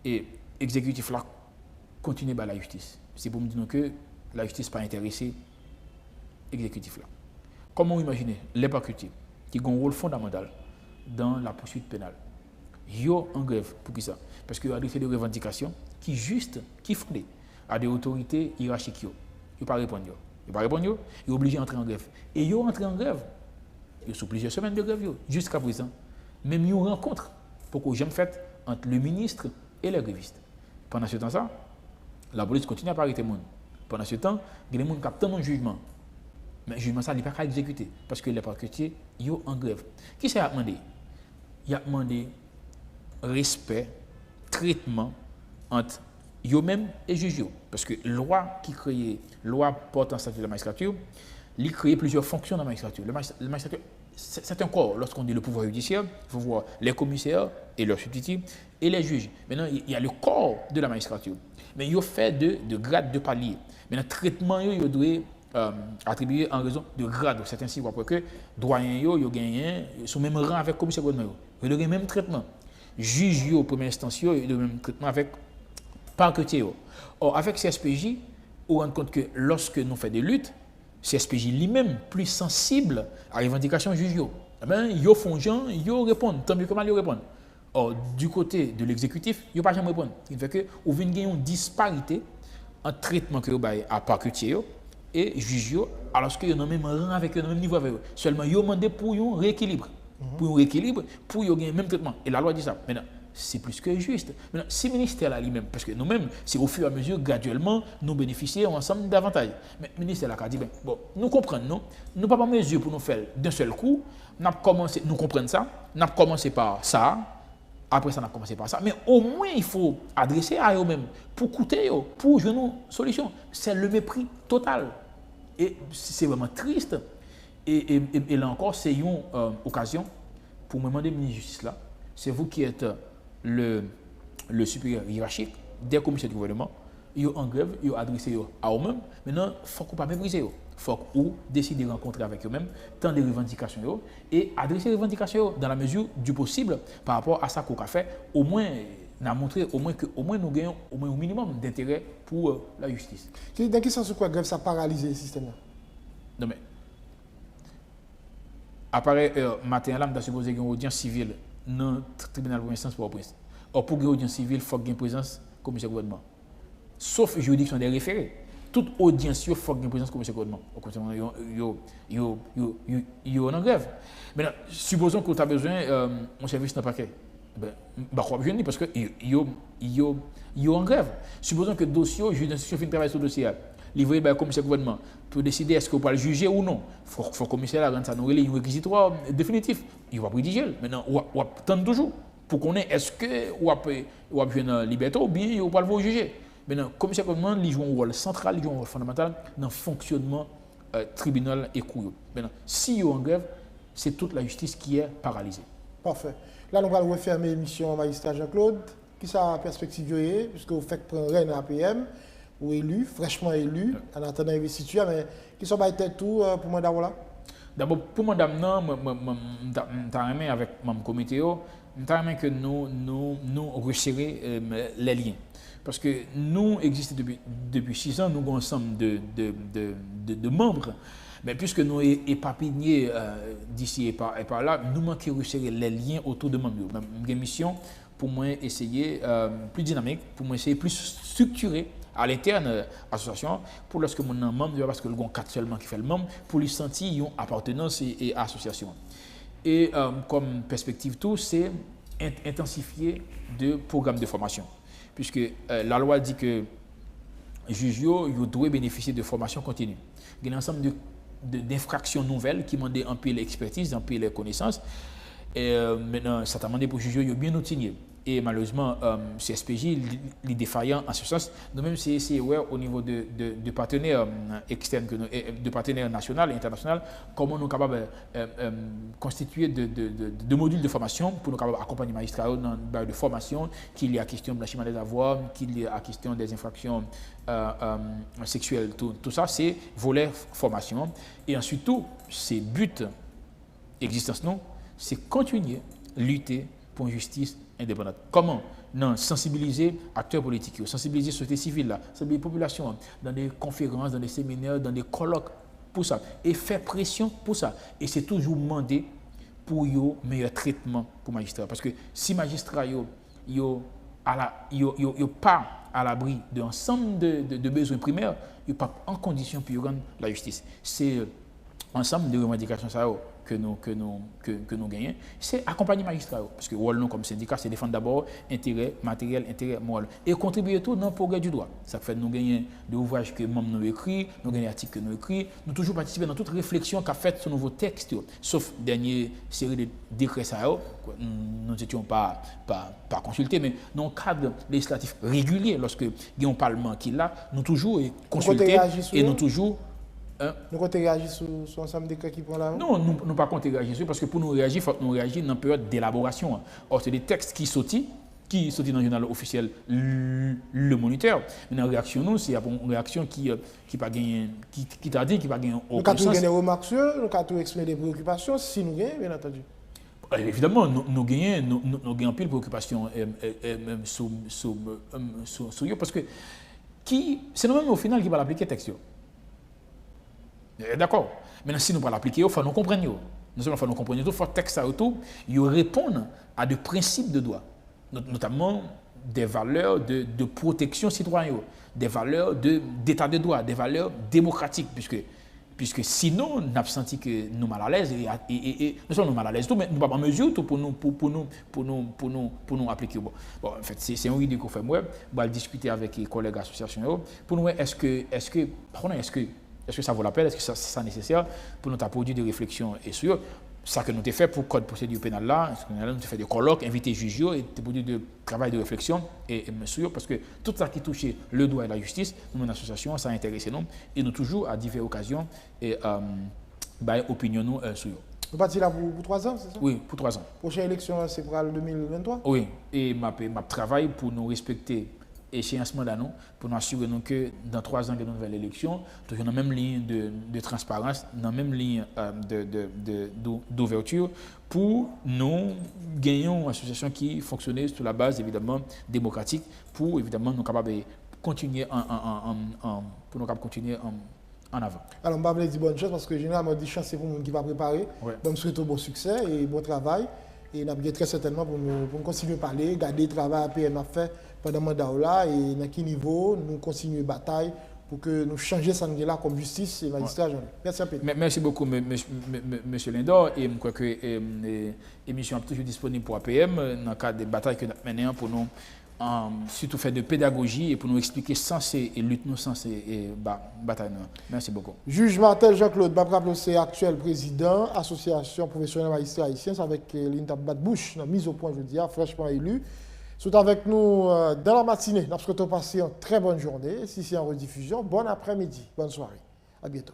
Speaker 2: et l'exécutif là continue par la justice. C'est pour me dire que la justice n'est pas intéressée à l'exécutif là. Comment imaginer les paquetiers qui ont un rôle fondamental dans la poursuite pénale? Ils sont en grève pour qui ça? Parce qu'ils ont adressé des revendications qui juste, qui fondées à des autorités hiérarchiques. Ils ne peuvent pas répondre. Ils ne peuvent pas répondre, ils sont obligés d'entrer en grève. Et ils ont entré en grève. Ils sont plusieurs semaines de grève jusqu'à présent. Même une rencontre pour que j'aime fait entre le ministre et les grévistes. Pendant ce temps-là, la police continue à pas arrêter les gens. Pendant ce temps, il y a des gens qui attendent un jugement. Mais le jugement, ça n'est pas exécuté parce que les parquetiers sont en grève. Qui s'est demandé? Il a demandé respect, traitement entre eux-mêmes et juges. Parce que la loi portant statut de la magistrature, il crée plusieurs fonctions dans la magistrature. La magistrature, c'est un corps. Lorsqu'on dit le pouvoir judiciaire, il faut voir les commissaires et leurs substituts et les juges. Maintenant, il y a le corps de la magistrature. Mais il y a fait de grades de paliers. Maintenant, le traitement, il doit attribué en raison de grade. C'est ainsi que doyens, ils gagnent, ils sont même rang avec le commissaire gouvernement. Ils ont le même traitement. Juges, au premier instance, ils ont le même traitement avec parquetier. Or, avec CSPJ, on rend compte que lorsque nous faisons des luttes, CSPJ lui-même plus sensible à la revendication juge. Ils font gens, ils répondent, tant mieux que mal ils répondent. Or, du côté de l'exécutif, ils ne peuvent pas jamais répondre. Il fait que vous avez une disparité en traitement que vous avez à parquetier et juge, alors qu'ils ont même rang avec eux, même niveau avec eux. Seulement, ils ont demandé pour un rééquilibre. Pour un rééquilibre, pour qu'ils aient le même traitement. Et la loi dit ça. Maintenant, c'est plus que juste. Maintenant, si le ministère là lui-même, parce que nous-mêmes, c'est au fur et à mesure, graduellement, nous bénéficions ensemble davantage. Mais le ministère là a dit, ben, bon, nous comprenons, nous ne pas en mesure pour nous faire d'un seul coup, nous comprenons ça, nous avons commencé par ça, après ça, on a commencé par ça. Mais au moins, il faut adresser à eux-mêmes pour coûter, pour jouer une solution. C'est le mépris total. Et c'est vraiment triste. Et là encore, c'est une occasion pour me demander, ministre de la Justice, là, c'est vous qui êtes le supérieur hiérarchique des commissions de gouvernement, ils sont en grève, ils ont adressé à eux-mêmes. Maintenant, il faut qu'on ne pas mépriser. Il faut qu'on décide de rencontrer avec eux-mêmes, tant des revendications et adresser les revendications dans la mesure du possible par rapport à ça qu'on a fait. Au moins, on a montré au moins nous gagnons au moins au minimum d'intérêt pour la justice.
Speaker 1: Dans quel sens quoi grève ça paralyse le système là?
Speaker 2: Non mais après matin là, on a supposé une audience civile dans le tribunal pour instance pour Port-au-Prince. Or pour une audience civile, il faut qu'il y ait une présence commissaire gouvernement. Sauf juridiction des référés. Toute audience, il faut qu'il y ait une présence commissaire gouvernement. Il y a en grève. Maintenant, supposons que tu as besoin d'un service dans le paquet. Ben, parce qu'il y a en grève. Supposons que le dossier, le juge d'instruction fait travail sur le dossier, livré par le commissaire gouvernement, pour décider est-ce qu'on peut le juger ou non. Il faut que le commissaire rende ça un réquisitoire définitif. Il va rédiger. Maintenant, on attend toujours pour qu'on ait est-ce que on va une liberté ou bien on va le juger. Maintenant, le commissaire gouvernement joue un rôle central, il joue un rôle fondamental dans le fonctionnement tribunal et cour. Maintenant, si on en grève, c'est toute la justice qui est paralysée.
Speaker 1: Parfait. Là, nous allons refermer l'émission Magistrat Jean-Claude. Qui sa perspective puisque vous faites prendre un APM ou élu, fraîchement élu, en attendant l'investiture, mais qui sont pas tout pour moi d'abord là?
Speaker 2: D'abord, pour moi d'abord, je suis avec mon comité, je que nous resserrer les liens. Parce que nous existons depuis 6 ans, nous avons un ensemble de membres. Mais puisque nous sommes éparpillés d'ici et par là, nous manquons de resserrer les liens autour de membres. Une mission pour moi essayer plus dynamique, pour moi essayer plus structuré à l'interne de l'association, pour lorsque mon membre, parce que le grand 4 seulement qui fait le membre, pour lui sentir une appartenance et association. Et comme perspective tout, c'est intensifier de programmes de formation. Puisque la loi dit que les juges doivent bénéficier de formation continue. Il y a un ensemble d'infractions nouvelles qui demandent un peu l'expertise, un peu les connaissances. Et maintenant, ça t'a demandé pour les juges bien outillés. Et malheureusement, CSPJ est défaillant en ce sens. Nous-mêmes, c'est au niveau de partenaires externes, de partenaires nationaux et internationaux, comment nous sommes capables de constituer de modules de formation pour nous capables d'accompagner les magistrats dans le barre de formation, qu'il y a question de blanchiment des avoirs, qu'il y a question des infractions sexuelles. Tout ça, c'est volet formation. Et ensuite, tout, ces buts existence, c'est continuer à lutter pour une justice indépendante. Comment? Non, sensibiliser acteurs politiques, sensibiliser la société civile, sensibiliser la population dans des conférences, dans des séminaires, dans des colloques pour ça. Et faire pression pour ça. Et c'est toujours demander pour un meilleur traitement pour les magistrats. Parce que si les magistrats sont pas à l'abri de l'ensemble de besoins primaires, ils ne sont pas en condition pour rendre la justice. C'est ensemble de revendications que nous gagnons, c'est accompagner les magistrats. Parce que nous, comme syndicat, c'est défendre d'abord intérêt matériel, intérêt moral. Et contribuer tout dans le progrès du droit. Ça fait que nous gagnons des ouvrages que nous écrit, nous gagnons des articles que nous écrit, nous toujours participer dans toute réflexion qu'a fait ce nouveau texte. Sauf dernière série de décrets, nous n'étions pas consultés, mais dans le cadre législatif régulier, lorsque il y a un parlement qui est là, nous toujours consultés et nous toujours.
Speaker 1: Nous comptons réagir sur l'ensemble des cas qui prennent là?
Speaker 2: Non, nous ne pas compter réagir parce que pour nous réagir, il faut que nous réagir dans une période d'élaboration. Or, c'est des textes qui sortent dans le journal officiel Le Moniteur. Mais la réaction, nous, c'est une réaction qui pas gagné, qui t'a dit, qui pas gagné
Speaker 1: au sens. Nous avons des remarques, nous avons expliqué des préoccupations, si nous gagnons, bien entendu.
Speaker 2: Évidemment, nous gagnons pile de préoccupations sur eux parce que c'est nous-mêmes au final qui va l'appliquer le texte. D'accord. Maintenant, si nous ne pas l'appliquer, il faut nous comprendre. Nous seulement faut nous comprendre. Il faut que le texte réponde à des principes de droit, notamment des valeurs de protection citoyenne, des valeurs d'état de droit, des valeurs démocratiques, puisque puisque sinon, nous avons senti que nous mal à l'aise et nous sommes mal à l'aise tout, mais nous ne sommes pas en mesure tout pour nous appliquer. Bon, en fait, c'est une idée qu'on fait moi, on va discuter avec les collègues associations pour nous est-ce que ça vaut la peine, est-ce que c'est nécessaire pour nous produire des réflexions et sur ça que nous avons fait pour le code de procédure pénale là, nous avons fait des colloques, inviter juges et produire de travail de réflexion et sûr parce que tout ça qui touche le droit et la justice, nous, une association, ça intéresse nous et nous toujours à diverses occasions et opinion nous sur.
Speaker 1: Vous partez là pour 3 ans, c'est ça?
Speaker 2: Oui, pour 3 ans.
Speaker 1: Prochaine élection, c'est pour le 2023?
Speaker 2: Oui, et ma travail pour nous respecter échéance mandat pour nous assurer que dans 3 ans de nouvelle élection, toujours dans la même ligne de transparence, dans la même ligne d'ouverture, pour nous gagner une association qui fonctionne sur la base évidemment démocratique, pour évidemment nous capables de continuer en avant.
Speaker 1: Alors, je vais dire bonne chose parce que généralement, je dis chance pour les gens qui vont préparer.
Speaker 2: Ouais.
Speaker 1: Donc, je souhaite bon succès et bon travail. Et nous avons très certainement pour nous continuer à parler, garder le travail à PM a fait pendant le mandat là et dans quel niveau nous continuer la bataille pour que nous changions ça là comme justice et magistrat. Ouais. Merci à vous.
Speaker 2: Merci beaucoup, M. Lindor. Et je crois que l'émission est toujours disponible pour APM dans le cadre des batailles que nous menons pour nous. Surtout faire de pédagogie et pour nous expliquer sens et lutte nous sens et bataille. Merci beaucoup.
Speaker 1: Juge Martel Jean-Claude Babraplo, c'est actuel président Association professionnelle magistrats haïtiens avec Linda Badbouche, mise au point je veux dire, fraîchement élu. Sont avec nous dans la matinée. Nous souhaitons passer une très bonne journée. Si c'est en rediffusion, bon après-midi, bonne soirée. À bientôt.